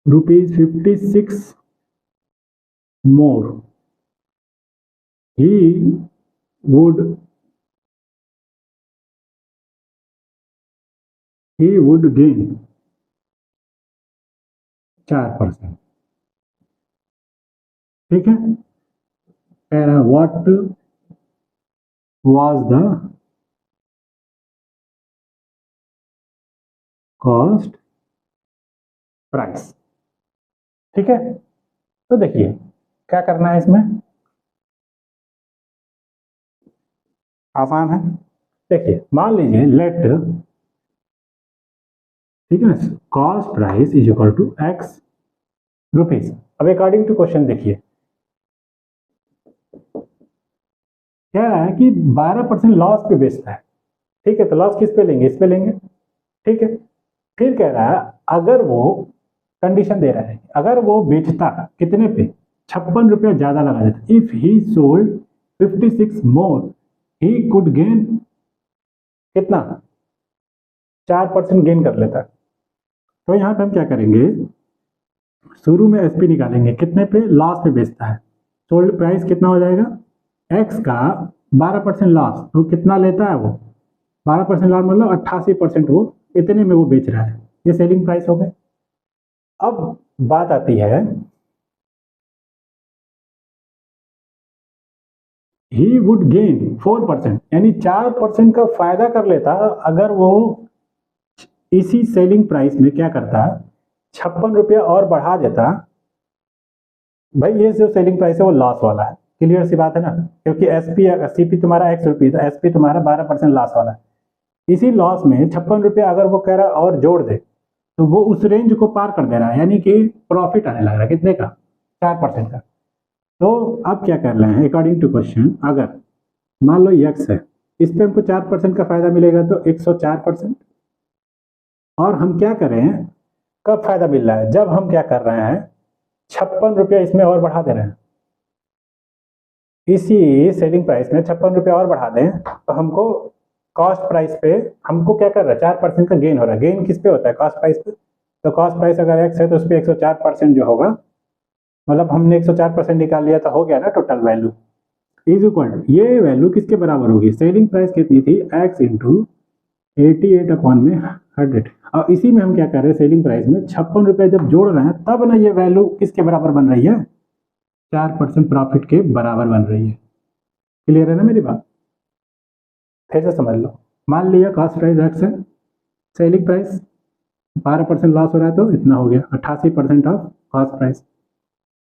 ₹56 more, he would gain 4%। ठीक है, कह रहा है what was the cost price. ठीक है, तो देखिए क्या करना है इसमें, आसान है। देखिए मान लीजिए लेट, ठीक है ना, cost price is equal to x rupees. अब अकॉर्डिंग टू क्वेश्चन देखिए, कह रहा है कि 12% लॉस पे बेचता है। ठीक है, तो लॉस किस पे लेंगे, इस पे लेंगे। ठीक है, फिर कह रहा है अगर वो, कंडीशन दे रहा है, अगर वो बेचता कितने पे, 56 रुपया ज्यादा लगा देता, if he sold 56 more he could gain कितना, 4% गेन कर लेता। तो यहाँ पे हम क्या करेंगे, शुरू में एसपी निकालेंगे, कितने पे, लॉस पे बेचता है, सोल्ड प्राइस कितना हो जाएगा, एक्स का 12% लॉस, तो कितना लेता है वो, 12% लॉस मतलब 88%, वो इतने में वो बेच रहा है, ये सेलिंग प्राइस हो गए। अब बात आती है, ही वुड गेन 4%, यानी 4% का फायदा कर लेता अगर वो इसी सेलिंग प्राइस में क्या करता, 56 रुपया और बढ़ा देता। भाई ये जो सेलिंग प्राइस है वो लॉस वाला है, क्लियर सी बात है ना, क्योंकि एसपी सीपी तुम्हारा ₹X, तो एसपी तुम्हारा 12% लॉस वाला है। इसी लॉस में 56 रुपया अगर वो कह रहा है और जोड़ दे, तो वो उस रेंज को पार कर दे रहा है, यानी कि प्रॉफिट आने लग रहा है, कितने का, 4% का। तो अब क्या कर रहे हैं, अकॉर्डिंग टू क्वेश्चन, अगर मान लो x है, इस पे हमको 4% का फायदा मिलेगा, तो 104%। और हम क्या करें, कब फायदा मिल रहा है, जब हम क्या कर रहे हैं, 56 रुपया इसमें और बढ़ा दे रहे हैं, इसी सेलिंग प्राइस में 56 रुपया और बढ़ा दें, तो हमको कॉस्ट प्राइस पे हमको क्या कर रहा है, 4% का गेन हो रहा है। गेन किस पे होता है, कॉस्ट प्राइस पे। तो कॉस्ट प्राइस अगर x है तो उस पर 104% जो होगा, मतलब हमने 104% निकाल लिया, तो हो गया ना टोटल वैल्यू इज इक्वल, ये वैल्यू किसके बराबर होगी, सेलिंग प्राइस कितनी थी, x इंटू 88 अपॉन में 100। और इसी में हम क्या कर रहे हैं, सेलिंग प्राइस में 56 रुपये जब जोड़ रहे हैं, तब ना ये वैल्यू किसके बराबर बन रही है, 4% प्रॉफिट के बराबर बन रही है। क्लियर है ना मेरी बात। फिर से समझ लो, मान लिया कॉस्ट प्राइस एक्स है, सेलिंग प्राइस 12% लॉस हो रहा है तो इतना हो गया 88% ऑफ कॉस्ट प्राइस।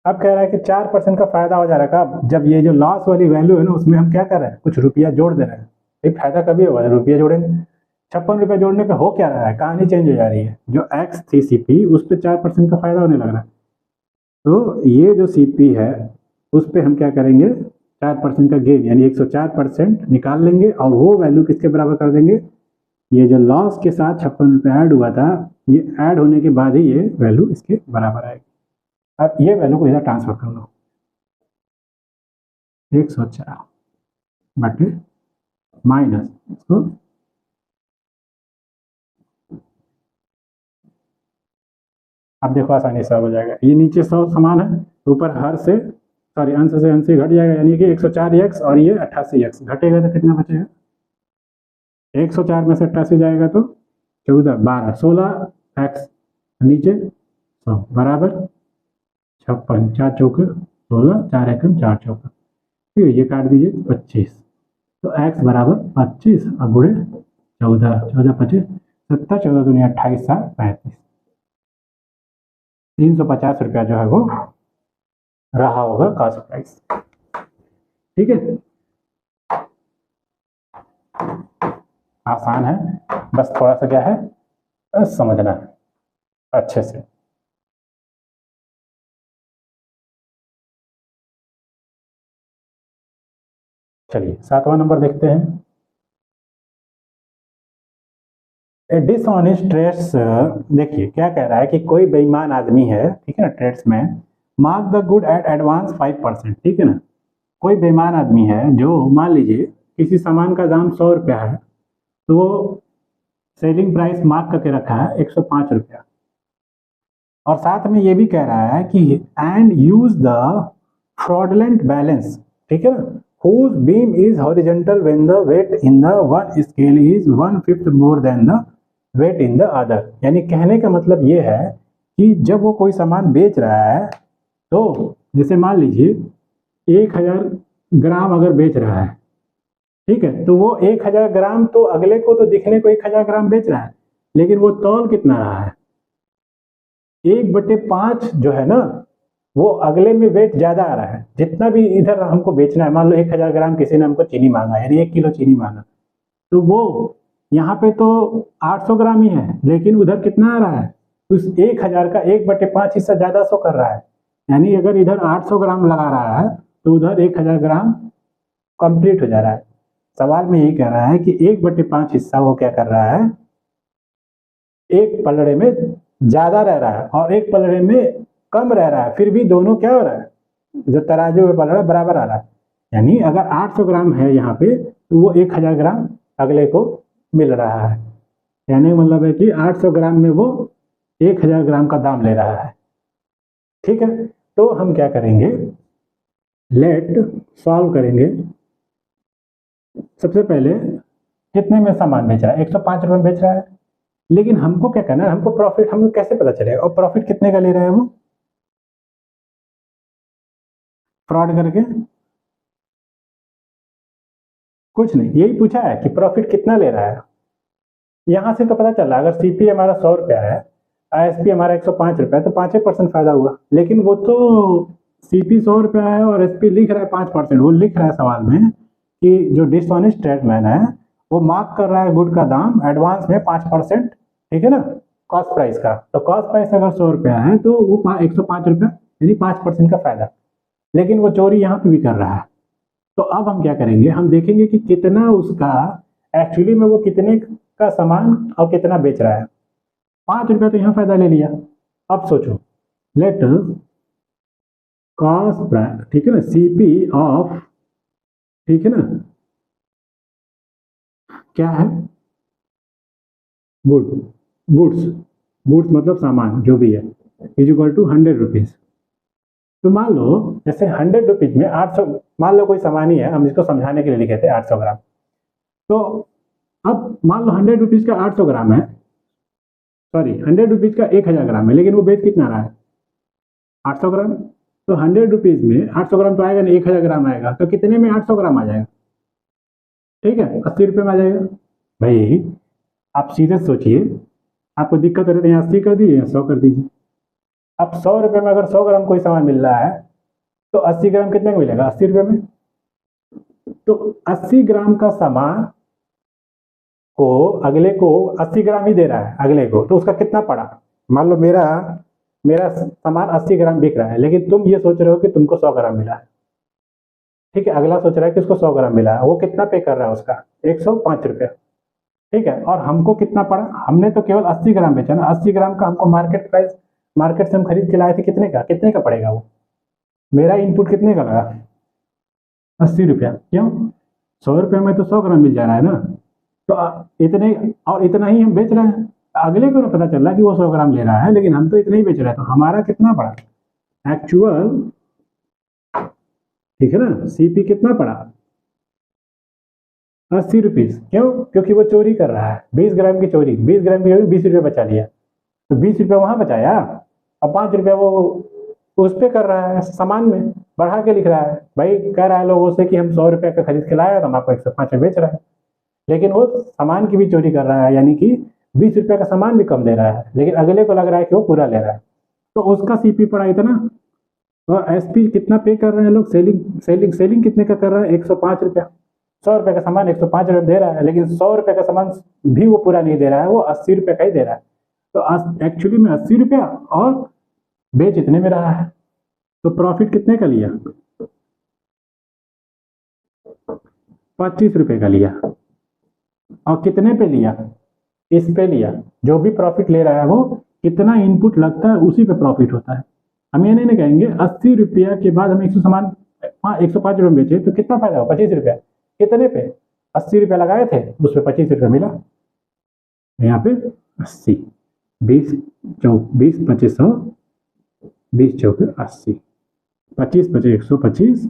अब कह रहा है कि 4% का फायदा हो जा रहा है। कब? जब ये जो लॉस वाली वैल्यू है ना उसमें हम क्या कर रहे हैं, कुछ रुपया जोड़ दे रहे हैं। एक फायदा कभी होगा जब रुपया जोड़ेंगे। 56 रुपये जोड़ने पे हो क्या रहा है, कहानी चेंज हो जा रही है। जो एक्स थी सीपी उस पर 4% का फायदा होने लग रहा है। तो ये जो सीपी है उस पर हम क्या करेंगे, 4% का गेन यानी 104% निकाल लेंगे और वो वैल्यू किसके बराबर कर देंगे, ये जो लॉस के साथ 56 रुपये ऐड हुआ था ये ऐड होने के बाद ही ये वैल्यू इसके बराबर आएगी। अब ये वैल्यू को इधर ट्रांसफर कर लो, 104 बटे माइनस इसको, अब देखो आसानी से हो जाएगा। ये नीचे 100 समान है, ऊपर हर से सॉरी अंश से अंश घट जाएगा यानी कि 104x और ये 88x घटेगा तो कितना बचेगा, 104 में से 88 जाएगा तो 14 12 16x नीचे 100 बराबर 56 4 चौके 16 4 एकम 4 चौका, फिर ये काट दीजिए 25 तो x बराबर 25 और गुणे 14 14 25 70 14 दूनी 28 7 35 350 रुपया जो है वो रहा होगा कॉस्ट प्राइस। ठीक है, आसान है, बस थोड़ा सा क्या है समझना है अच्छे से। चलिए 7वां नंबर देखते हैं। डिसऑनेस्ट ट्रेड्स, देखिए क्या कह रहा है कि कोई बेईमान आदमी है, ठीक है ना, tradesman mark the good at advance 5%, ठीक है ना। कोई बेईमान आदमी है जो मान लीजिए किसी सामान का दाम 100 रुपया है तो वो सेलिंग प्राइस मार्क करके रखा है 105 रुपया, और साथ में ये भी कह रहा है कि and use the fraudulent balance, ठीक है ना, whose beam is horizontal when the weight in the one scale is 1/5 more than the weight in the other। यानी कहने का मतलब ये है कि जब वो कोई सामान बेच रहा है तो जैसे मान लीजिए 1000 ग्राम अगर बेच रहा है, ठीक है, तो वो 1000 ग्राम तो अगले को तो दिखने को 1000 ग्राम बेच रहा है, लेकिन वो तौल कितना रहा है, 1/5 जो है ना, वो अगले में वेट ज्यादा आ रहा है। जितना भी इधर हमको बेचना है, मान लो 1000 ग्राम किसी ने हमको चीनी मांगा यानी 1 किलो चीनी मांगा, तो वो यहाँ पे तो 800 ग्राम ही है, लेकिन उधर कितना आ रहा है, उस 1000 का 1/5 हिस्सा ज्यादा शो कर रहा है। यानी अगर इधर 800 ग्राम लगा रहा है तो उधर 1000 ग्राम कंप्लीट हो जा रहा है। सवाल में यही कह रहा है कि 1/5 हिस्सा वो क्या कर रहा है, एक पलड़े में ज्यादा रह रहा है और एक पलड़े में कम रह रहा है, फिर भी दोनों क्या हो रहा है, जो तराजू में पलड़ा बराबर आ रहा है। यानी अगर 800 ग्राम है यहाँ पे तो वो 1000 ग्राम अगले को मिल रहा है, यानी मतलब है कि 800 ग्राम में वो 1000 ग्राम का दाम ले रहा है। ठीक है, तो हम क्या करेंगे, लेट सॉल्व करेंगे। सबसे पहले कितने में सामान बेच रहा है, 105 रुपये में बेच रहा है, लेकिन हमको क्या करना है, हमको प्रॉफिट हमको कैसे पता चलेगा, और प्रॉफिट कितने का ले रहा है वो, फ्रॉड करके कुछ नहीं, यही पूछा है कि प्रॉफिट कितना ले रहा है। यहां से तो पता चला अगर सीपी हमारा 100 रुपया है, आईएसपी हमारा 105 रुपया है, तो 5% फायदा हुआ। लेकिन वो तो सीपी 100 रुपया है और एसपी लिख रहा है 5%। वो लिख रहा है सवाल में कि जो डिसऑनेस्ट ट्रेडमैन है वो मार्क कर रहा है गुड का दाम एडवांस में 5%, ठीक है ना, कॉस्ट प्राइस का। तो कॉस्ट प्राइस अगर 100 रुपया है तो वो 105 रुपया यानी 5% का फायदा, लेकिन वो चोरी यहाँ पे भी कर रहा है। तो अब हम क्या करेंगे, हम देखेंगे कि कितना उसका एक्चुअली में वो कितने का सामान और कितना बेच रहा है। 5 रुपया तो यहाँ फायदा ले लिया। अब सोचो, लेट कॉस्ट प्राइस, ठीक है ना, सीपी ऑफ, ठीक है ना, क्या है, गुड्स गुड्स मतलब सामान जो भी है, इज इक्वल टू 100 रुपीज। तो मान लो जैसे 100 रुपीज में 800, मान लो कोई सामान ही है, हम इसको समझाने के लिए लिखे थे 800 ग्राम। तो अब मान लो 100 रुपीज का 800 ग्राम है, सॉरी 100 रुपीज का 1000 ग्राम है, लेकिन वो बेच कितना रहा है, 800 ग्राम। तो 100 रुपीज में 800 ग्राम तो आएगा नहीं, 1000 ग्राम आएगा, तो कितने में 800 ग्राम आ जाएगा, ठीक है, 80 रुपये में आ जाएगा। भाई आप सीधे सोचिए, आपको दिक्कत हो रही है, यहाँ 80 कर दीजिए, 100 कर दीजिए। अब 100 रुपये में अगर 100 ग्राम कोई सामान मिल रहा है तो 80 ग्राम कितने का मिलेगा, 80 रुपये में। तो 80 ग्राम का सामान को अगले को 80 ग्राम ही दे रहा है अगले को, तो उसका कितना पड़ा। मान लो मेरा मेरा सामान 80 ग्राम बिक रहा है, लेकिन तुम ये सोच रहे हो कि तुमको 100 ग्राम मिला है। ठीक है, अगला सोच रहा है कि उसको 100 ग्राम मिला है, वो कितना पे कर रहा है उसका, 105 रुपया। ठीक है, और हमको कितना पड़ा, हमने तो केवल 80 ग्राम बेचा ना, 80 ग्राम का हमको मार्केट प्राइस, मार्केट से हम खरीद के लाए थे, कितने का पड़ेगा वो। मेरा इनपुट कितने का लगा, 80 रुपया। क्यों, 100 रुपये में तो 100 ग्राम मिल जा रहा है ना। तो इतने, और इतना ही हम बेच रहे हैं। अगले को ना पता चल रहा कि वो 100 ग्राम ले रहा है, लेकिन हम तो इतना ही बेच रहे हैं, तो हमारा कितना पड़ा एक्चुअल। ठीक है ना, सीपी कितना पड़ा, 80 रुपीज। क्यों, क्योंकि वो चोरी कर रहा है, 20 ग्राम की चोरी, 20 ग्राम की चोरी, 20 रुपये बचा लिया। तो 20 रुपये वहां बचाया, और 5 रुपये वो उस पे कर रहा है, सामान में बढ़ा के लिख रहा है। भाई कह रहा है लोगों से कि हम 100 रुपये का खरीद के लाए, तो हम आपको 105 में बेच रहे हैं, लेकिन वो सामान की भी चोरी कर रहा है, यानी कि 20 रुपये का सामान भी कम दे रहा है, लेकिन अगले को लग रहा है कि वो पूरा ले रहा है। तो उसका सीपी पड़ा इतना, और एसपी कितना पे कर रहे हैं लोग, सेलिंग सेलिंग सेलिंग कितने का कर रहा है, 105 रुपया। 100 रुपये का सामान 105 रुपये दे रहा है, लेकिन 100 रुपये का सामान भी वो पूरा नहीं दे रहा है, वो 80 रुपये का ही दे रहा है। तो एक्चुअली में 80 रुपया, और बेच इतने में रहा है। तो प्रॉफिट कितने का लिया, 25 रुपये का लिया। और कितने पे लिया, इस पे लिया। जो भी प्रॉफिट ले रहा है वो कितना इनपुट लगता है उसी पे प्रॉफिट होता है। हम ये नहीं कहेंगे 80 रुपया के बाद हम 100 सामान, हाँ 105 रुपये में बेचे तो कितना फायदा हो, 25 रुपया। कितने पे, 80 रुपया लगाए थे, उस पर 25 रुपया मिला। यहाँ पे 80, 20 25 20 चौके 80, 25 25 125,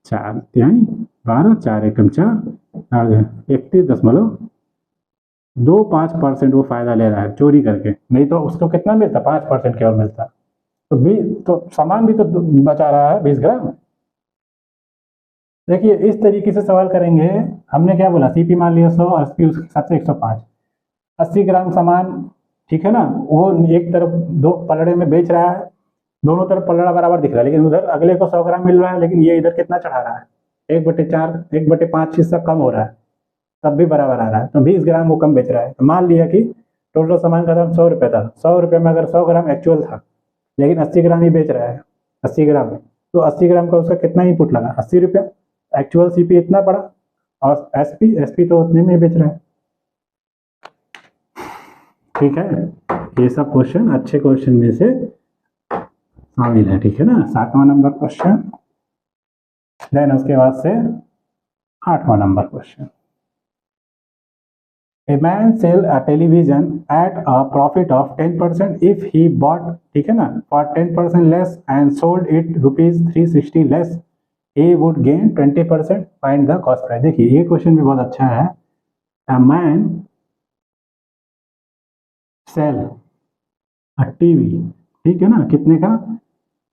4 तिहाई 12, 4 एकम 4, 31.25% वो फायदा ले रहा है चोरी करके, नहीं तो उसको कितना मिलता, 5% केवल मिलता। तो तो सामान भी तो बचा रहा है 20 ग्राम। देखिए इस तरीके से सवाल करेंगे। हमने क्या बोला, सीपी मान लिया 100, एसपी उसके हिसाब से 105, 80 ग्राम सामान। ठीक है ना, वो एक तरफ दो पलड़े में बेच रहा है, दोनों तरफ पलड़ा बराबर दिख रहा है, लेकिन उधर अगले को 100 ग्राम मिल रहा है, लेकिन ये इधर कितना चढ़ा रहा है, 1/4, 1/5 हिस्सा कम हो रहा है, तब भी बराबर आ रहा है। तो 20 ग्राम वो कम बेच रहा है। तो मान लिया कि टोटल सामान का दाम 100 रुपये था, 100 रुपये में अगर 100 ग्राम एक्चुअल था, लेकिन 80 ग्राम ही बेच रहा है, 80 ग्राम में, तो 80 ग्राम का उसका कितना इनपुट लगा, 80 रुपया। एक्चुअल सीपी इतना पड़ा, और एसपी एसपी तो उतने में बेच रहा है। ठीक है, ये सब क्वेश्चन अच्छे क्वेश्चन में से शामिल है। ठीक है ना, 7वां नंबर क्वेश्चन। देन उसके बाद से 8वां number question. A man sell a television at a profit of 10% if he bought, ठीक है ना, for 10% less and sold it rupees 360 less, he would gain 20%, find the cost price। देखिए ये question भी बहुत अच्छा है। A man sell a TV, ठीक है ना, कितने का,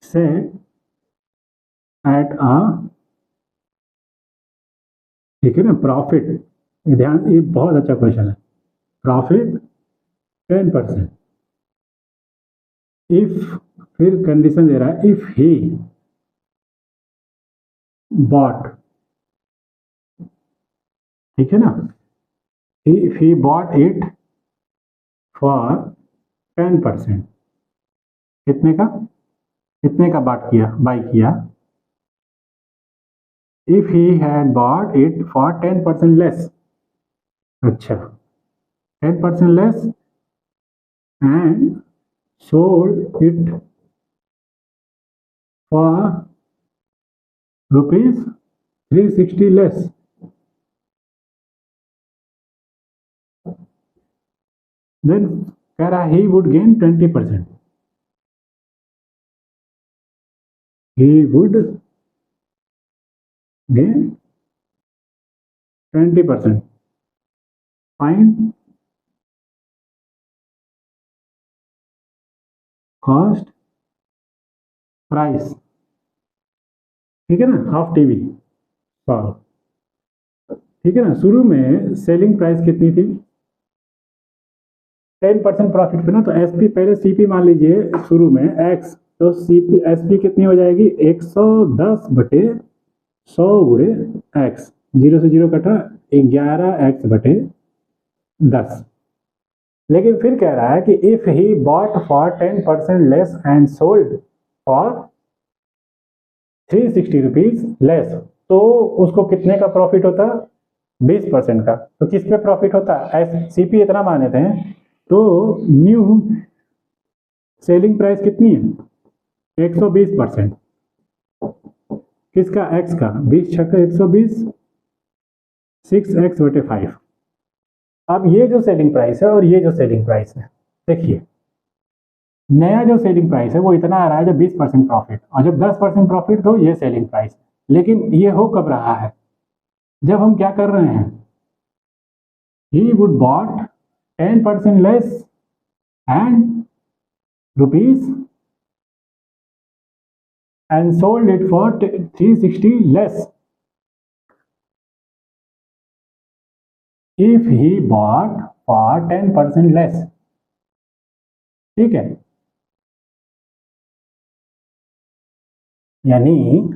sell at a, ठीक है ना, प्रॉफिट, ध्यान, ये बहुत अच्छा क्वेश्चन है। प्रॉफिट 10%, इफ, फिर कंडीशन दे रहा है, इफ ही बॉट, ठीक है ना, if he bought it for 10%, कितने का बाई किया, if he had bought it for 10% less, अच्छा 10% less, and sold it for rupees 360 less, then कह रहा है he would gain 20%, he would gain 20%, find cost price, ठीक है ना, ऑफ टीवी। सॉल्व। ठीक है ना। शुरू में सेलिंग प्राइस कितनी थी, 10% प्रॉफिट पे ना, तो एस पी पहले सी पी मान लीजिए शुरू में एक्स, तो सी पी एस पी कितनी हो जाएगी 110/100 गुणे एक्स, 0 से 0 कटा 11x/10। लेकिन फिर कह रहा है कि if he bot for 10% less and sold for 360 rupees less, तो उसको कितने का प्रॉफिट होता, 20% का। तो किस पे प्रॉफिट होता, एस सी पी इतना माने थे, तो न्यू सेलिंग प्राइस कितनी है 120%, किसका, एक्स का, 20 छक्का 120, 6x/5। अब ये जो सेलिंग प्राइस है और ये जो सेलिंग प्राइस है, देखिए नया जो सेलिंग प्राइस है वो इतना आ रहा है जब 20% प्रॉफिट, और जब 10% प्रॉफिट तो ये सेलिंग प्राइस। लेकिन ये हो कब रहा है, जब हम क्या कर रहे हैं, he would bought 10% less and rupees and sold it for 360 less if he bought for 10% less। ठीक है, यानी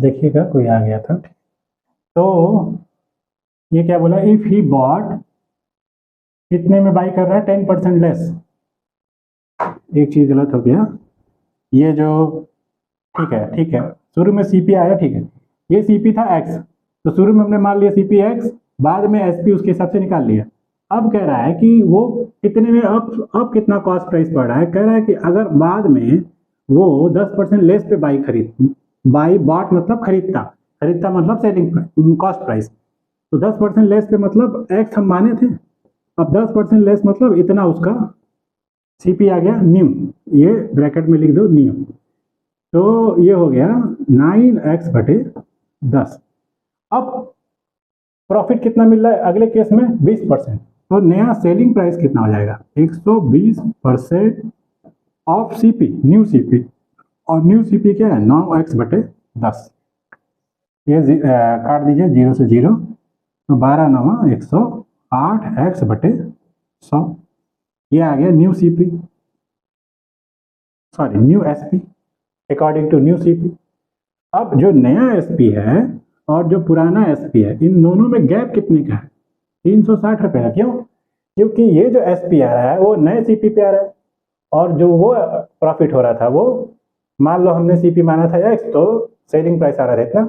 देखिएगा कोई आ गया था, तो ये क्या बोला, इफ ही बॉट कितने में बाई कर रहा है 10% लेस। एक चीज गलत हो गया, ये जो, ठीक है शुरू में सीपी आया, ठीक है ये सीपी था एक्स, तो शुरू में हमने मान लिया सीपी एक्स, बाद में एसपी उसके हिसाब से निकाल लिया। अब कह रहा है कि वो कितने में, अब कितना कॉस्ट प्राइस पड़ रहा है, कह रहा है कि अगर बाद में वो 10% लेस पे बाई बॉट मतलब खरीदता, खरीदता मतलब सेलिंग कॉस्ट प्राइस, तो 10% लेस पे मतलब एक्स हम माने थे, अब 10% लेस मतलब इतना उसका सीपी आ गया न्यू, ये ब्रैकेट में लिख दो न्यू, तो ये हो गया 9x/10। अब प्रॉफिट कितना मिल रहा है अगले केस में 20%, तो नया सेलिंग प्राइस कितना हो जाएगा 120% ऑफ सीपी, न्यू सीपी, और न्यू सीपी क्या है 9x/10। ये काट दीजिए 0 से 0, तो 12×9 108x/100, ये आ गया new CP, sorry new SP according to new CP. अब जो नया एसपी है और जो पुराना एसपी है, इन दोनों में गैप कितने का है 360 रुपये का। क्यों, क्योंकि ये जो एसपी आ रहा है वो नए सीपी पे आ रहा है, और जो वो प्रॉफिट हो रहा था वो, मान लो हमने सीपी माना था एक्स, तो सेलिंग प्राइस आ रहा था इतना।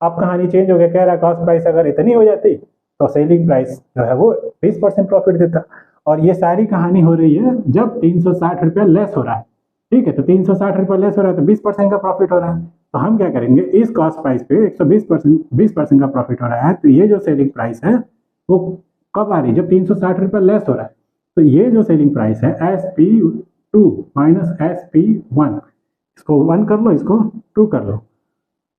अब कहानी चेंज हो गया, कह रहा है कॉस्ट प्राइस अगर इतनी हो जाती तो सेलिंग प्राइस जो है वो 20% प्रॉफिट देता। और ये सारी कहानी हो रही है जब 360 रुपया लेस हो रहा है, ठीक है, तो 360 रुपया लेस हो रहा है तो 20% का प्रॉफिट हो रहा है। तो हम क्या करेंगे, इस कॉस्ट प्राइस पे 120% का प्रॉफिट हो रहा है, तो ये जो सेलिंग प्राइस है वो कब आ रही है, जब 360 रुपया लेस हो रहा है। तो ये जो सेलिंग प्राइस है SP2 माइनस SP1, इसको 1 कर लो, इसको 2 कर लो,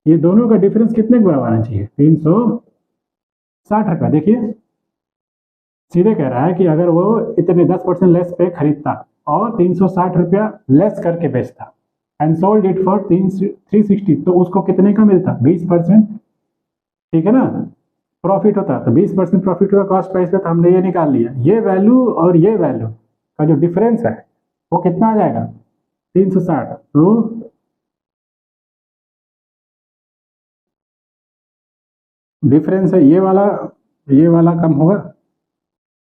ये दोनों का डिफरेंस कितने के बराबर आना चाहिए 360 रुपया। देखिए सीधे कह रहा है कि अगर वो इतने 10% लेस पे खरीदता और 360 रुपया लेस करके बेचता एंड सोल्ड इट फॉर 360, तो उसको कितने का मिलता 20%, ठीक है ना, प्रॉफिट होता। तो 20% प्रॉफिट हुआ कॉस्ट प्राइस पे, तो हमने ये निकाल लिया, ये वैल्यू और ये वैल्यू का जो डिफरेंस है वो कितना आ जाएगा 360। तो डिफरेंस है ये वाला कम होगा,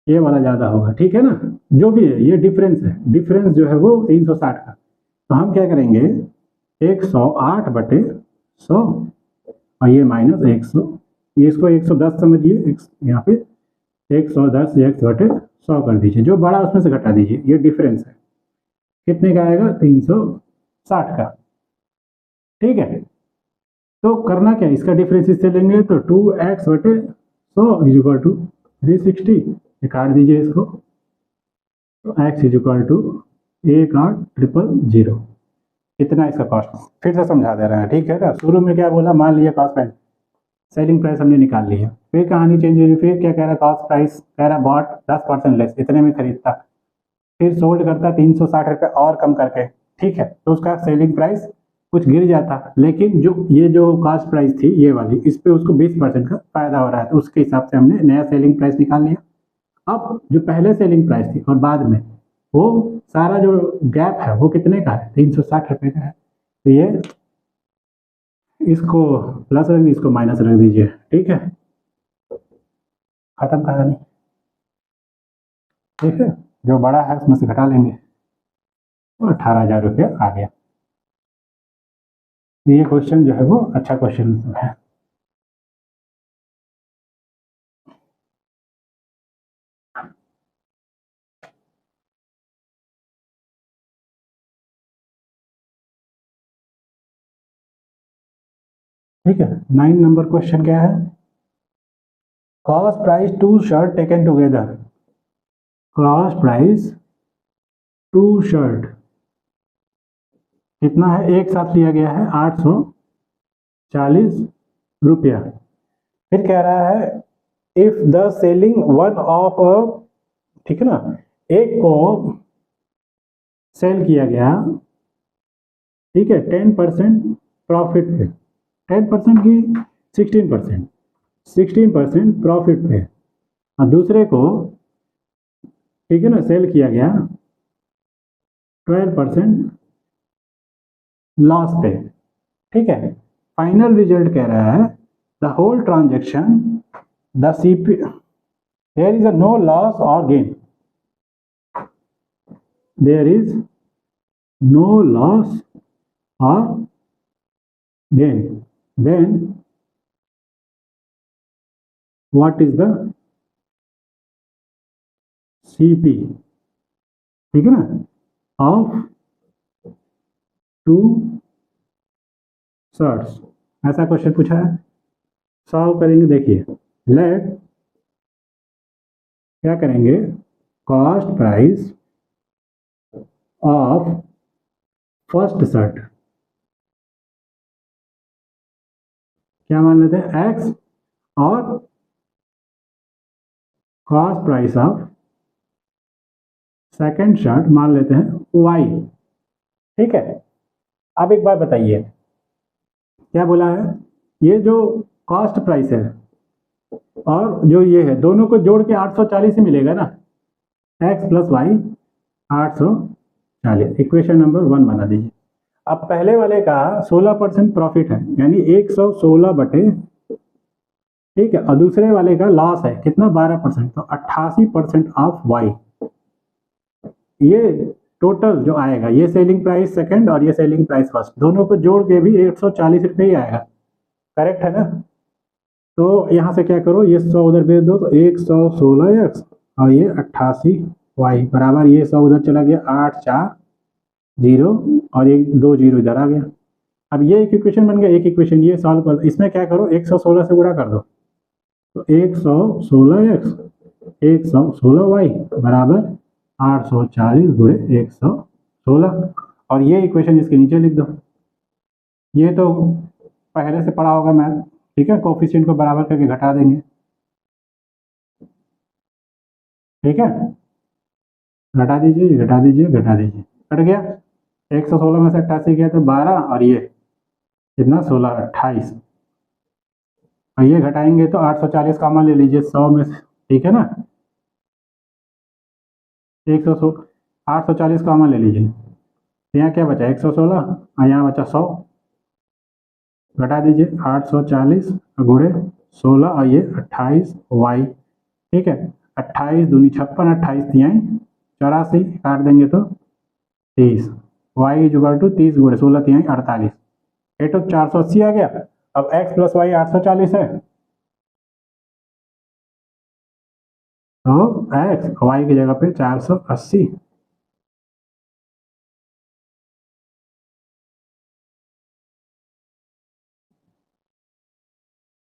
ये वाला ज़्यादा होगा, ठीक है ना, जो भी है ये डिफरेंस है, डिफरेंस जो है वो 360 का। तो हम क्या करेंगे 108/100 और ये माइनस 100, ये इसको 110 समझिए, यहाँ पे 110 x/100 कर दीजिए, जो बड़ा उसमें से घटा दीजिए, ये डिफरेंस है, कितने का आएगा 360 का, ठीक है। तो करना क्या, इसका डिफरेंस इससे लेंगे, तो 2x/100 इज इक्वल टू 360, काट दीजिए इसको, तो x इज इक्वल टू 18000, कितना इसका कॉस्ट, फिर से समझा दे रहे हैं, ठीक है ना। शुरू में क्या बोला, मान लिया कॉस्ट प्राइस, सेलिंग प्राइस हमने निकाल लिया, फिर कहानी चेंज हुई, फिर क्या कह रहा है, कॉस्ट प्राइस कह रहा बॉट 10% लेस, इतने में खरीदता, फिर सोल्ड करता 360 रुपये और कम करके, ठीक है, तो उसका सेलिंग प्राइस कुछ गिर जाता, लेकिन जो कॉस्ट प्राइस थी ये वाली, इस पे उसको 20% का फायदा हो रहा है, तो उसके हिसाब से हमने नया सेलिंग प्राइस निकाल लिया। अब जो पहले सेलिंग प्राइस थी और बाद में, वो सारा जो गैप है वो कितने का है, 360 रुपये का है, तो ये इसको प्लस रख दीजिए, इसको माइनस रख दीजिए, ठीक है, खत्म कहानी, ठीक है, जो बड़ा है उसमें से घटा लेंगे और 18,000 रुपये आ गया। ये क्वेश्चन जो है वो अच्छा क्वेश्चन है। ठीक है, 9 नंबर क्वेश्चन क्या है, cost price two shirt taken together, cost price two shirt कितना है, एक साथ लिया गया है 840 रुपया। फिर कह रहा है if the selling one of, ठीक है ना, एक को सेल किया गया, ठीक है, 10% प्रॉफिट पे, 10% की 16%, 16% प्रॉफिट पे, और दूसरे को, ठीक है ना, सेल किया गया 12% लॉस पे, ठीक है, फाइनल रिजल्ट कह रहा है the whole transaction, the CP, there is a no loss और gain, there is no loss or gain, then what is the CP, ठीक है ना, ऑफ टू शर्ट्स, ऐसा क्वेश्चन पूछा है, सॉल्व करेंगे, देखिए, लेट, क्या करेंगे, cost price of first shirt, क्या मान लेते हैं, एक्स, और cost price of second shirt मान लेते हैं वाई, ठीक है। अब एक बात बताइए, क्या बोला है, ये जो कॉस्ट प्राइस है और जो ये है, दोनों को जोड़ के 840 ही मिलेगा ना, x plus y 840, equation number 1 बना दीजिए। अब पहले वाले का 16% प्रॉफिट है, यानी 116 बटे, ठीक है, और दूसरे वाले का लॉस है कितना, 12%, तो 88% ऑफ वाई, ये टोटल जो आएगा, ये सेलिंग प्राइस सेकंड और ये सेलिंग प्राइस फर्स्ट, दोनों को जोड़ के भी 140 रुपये ही आएगा, करेक्ट है ना। तो यहाँ से क्या करो, ये 100 उधर भेज दो, तो 116 एक्स और ये 88 वाई बराबर, ये 100 उधर चला गया, 840 और एक 2 जीरो इधर आ गया। अब ये एक इक्वेशन बन गया, एक इक्वेशन ये सॉल्व कर दो, इसमें क्या करो, 116 से गुणा कर दो, तो 116 एक्स 116 वाई बराबर 840 गुणे 116, और ये इक्वेशन इसके नीचे लिख दो, ये तो पहले से पढ़ा होगा मैथ, ठीक है, कोफिशिएंट को बराबर करके घटा देंगे, ठीक है, घटा दीजिए, घटा दीजिए, घटा दीजिए, कट गया, 116 में से 88 गया तो 12, और ये कितना, 16, 28, और ये घटाएंगे तो 840 कॉमन ले लीजिए 100 में से, ठीक है ना, 840 कॉमन ले लीजिए, तो यहाँ क्या बचा, 116 और यहाँ बचा 100, घटा दीजिए, 840 गुणे 16 और ये 28 वाई, ठीक है, 28 दूनी 56, 28 तिहाई 84, काट देंगे तो 30, वाई जुगाड़ टू 30 गुणे 16 तिहाई 48, ये तो 480 आ गया। अब x प्लस वाई 840 है, तो x वाई की जगह पे 480,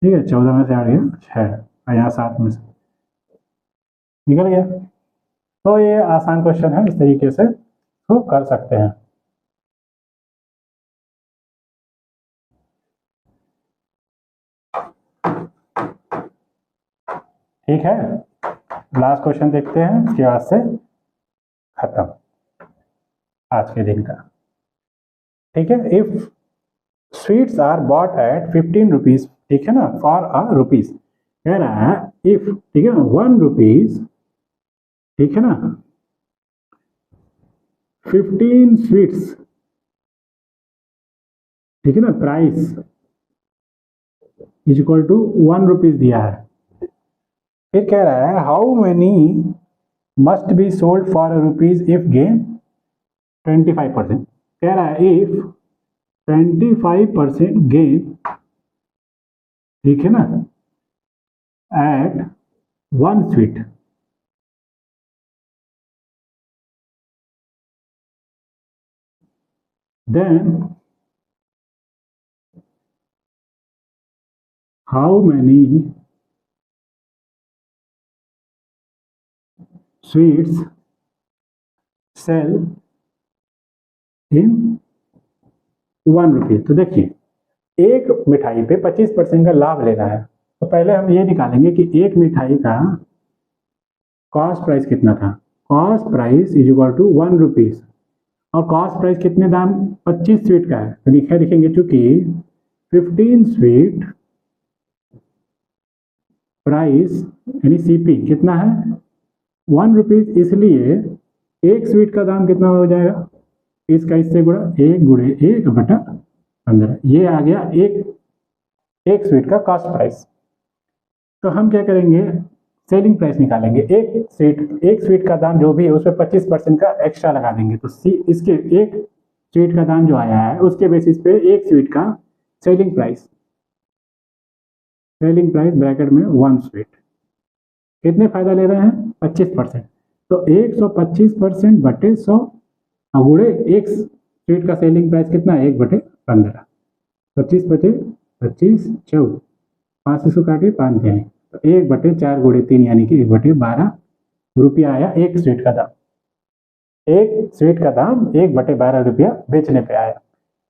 ठीक है, 14 में से हट गया 6 और यहाँ 7 में से निकल गया। तो ये आसान क्वेश्चन है, इस तरीके से तो कर सकते हैं। ठीक है, लास्ट क्वेश्चन देखते हैं, उसके बाद से खत्म आज के दिन का। ठीक है, if sweets are bought at 15 rupees, ठीक है ना, फॉर अ रुपीज, कह रहा है इफ, ठीक है ना, 1 रुपीज, ठीक है ना, 15 स्वीट्स, ठीक है ना, price is equal to 1 rupees दिया है। फिर कह रहा है how many must be sold for rupees if gain 25%। कह रहा है इफ 25% गेन, ठीक है ना, at 1 sweet, then how many sweets sell in 1 rupees. तो देखिए एक मिठाई पे 25% का लाभ लेना है, तो पहले हम ये निकालेंगे कि एक मिठाई का कॉस्ट प्राइस कितना था। Cost price is equal to 1 rupees, और कॉस्ट प्राइस कितने दाम, 25 स्वीट का है, तो लिखेंगे चूंकि 15 स्वीट प्राइस यानी सीपी कितना है 1 रुपीज, इसलिए एक स्वीट का दाम कितना हो जाएगा, इसका इससे गुणा, 1 गुणे 1/15, ये आ गया एक स्वीट का कॉस्ट प्राइस। तो हम क्या करेंगे, सेलिंग प्राइस निकालेंगे। एक स्वीट का दाम जो भी है उसमें 25% का एक्स्ट्रा लगा देंगे, तो इसके एक स्वीट का दाम जो आया है उसके बेसिस पे एक स्वीट का सेलिंग प्राइस ब्रैकेट में 1 स्वीट, कितने फायदा ले रहे हैं 25%, तो 125% बटे 100 गुणे एक स्वीट का सेलिंग प्राइस कितना है 1/15, 25 बटे 25 14, 5 से काटिए 5 दिया, तो 1/4 गुणे 3 यानी कि 1/12 रुपया आया एक स्वीट का दाम। एक स्वीट का दाम 1/12 रुपया बेचने पे आया,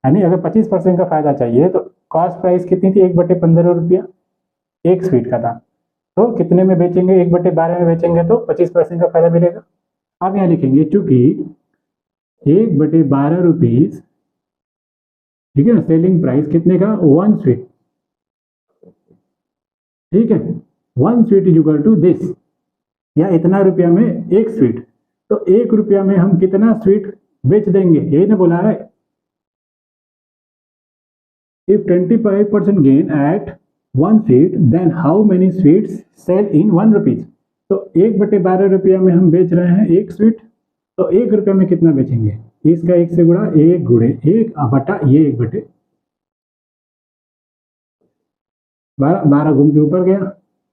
यानी अगर 25% का फायदा चाहिए तो कॉस्ट प्राइस कितनी थी 1/15 रुपया एक स्वीट का दाम, तो कितने में बेचेंगे 1/12 में बेचेंगे तो 25% का फायदा मिलेगा। अब यहाँ लिखेंगे चूंकि 1/12 रुपीज, ठीक है ना, सेलिंग प्राइस कितने का 1 स्वीट, ठीक है, 1 sweet is equal to this, या इतना रुपया में एक स्वीट, तो 1 रुपया में हम कितना स्वीट बेच देंगे, यही ना बोला है। If 25% gain at 1 sweet then how many sweets sell in 1 rupees, तो 1/12 रुपया में हम बेच रहे हैं एक स्वीट, तो 1 रुपया में कितना बेचेंगे, इसका 1 से गुणा, 1 गुणे 1 बटा ये 1/12, 12 घूम के ऊपर गया,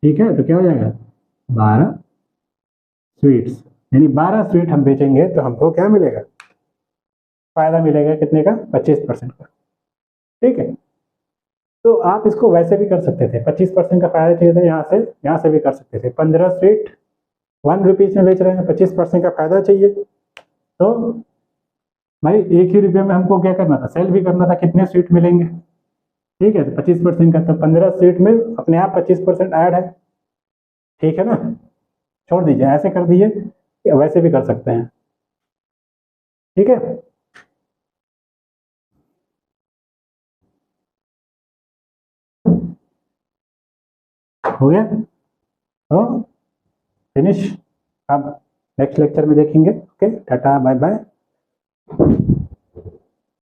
ठीक है, तो क्या हो जाएगा 12 स्वीट्स, यानी 12 स्वीट हम बेचेंगे तो हमको क्या मिलेगा, फायदा मिलेगा कितने का 25% का। ठीक है, तो आप इसको वैसे भी कर सकते थे, 25% का फायदा चाहिए था यहाँ से भी कर सकते थे। 15 स्वीट 1 रुपीज में बेच रहे हैं, 25% का फायदा चाहिए, तो भाई 1 ही रुपये में हमको क्या करना था, सेल भी करना था, कितने स्वीट मिलेंगे, ठीक है, तो 25% का, तो 15 स्वीट में अपने आप 25% ऐड है, ठीक है ना, छोड़ दीजिए, ऐसे कर दीजिए, वैसे भी कर सकते हैं, ठीक है। हो गया, तो फिनिश, अब नेक्स्ट लेक्चर में देखेंगे। Okay, tata bye bye.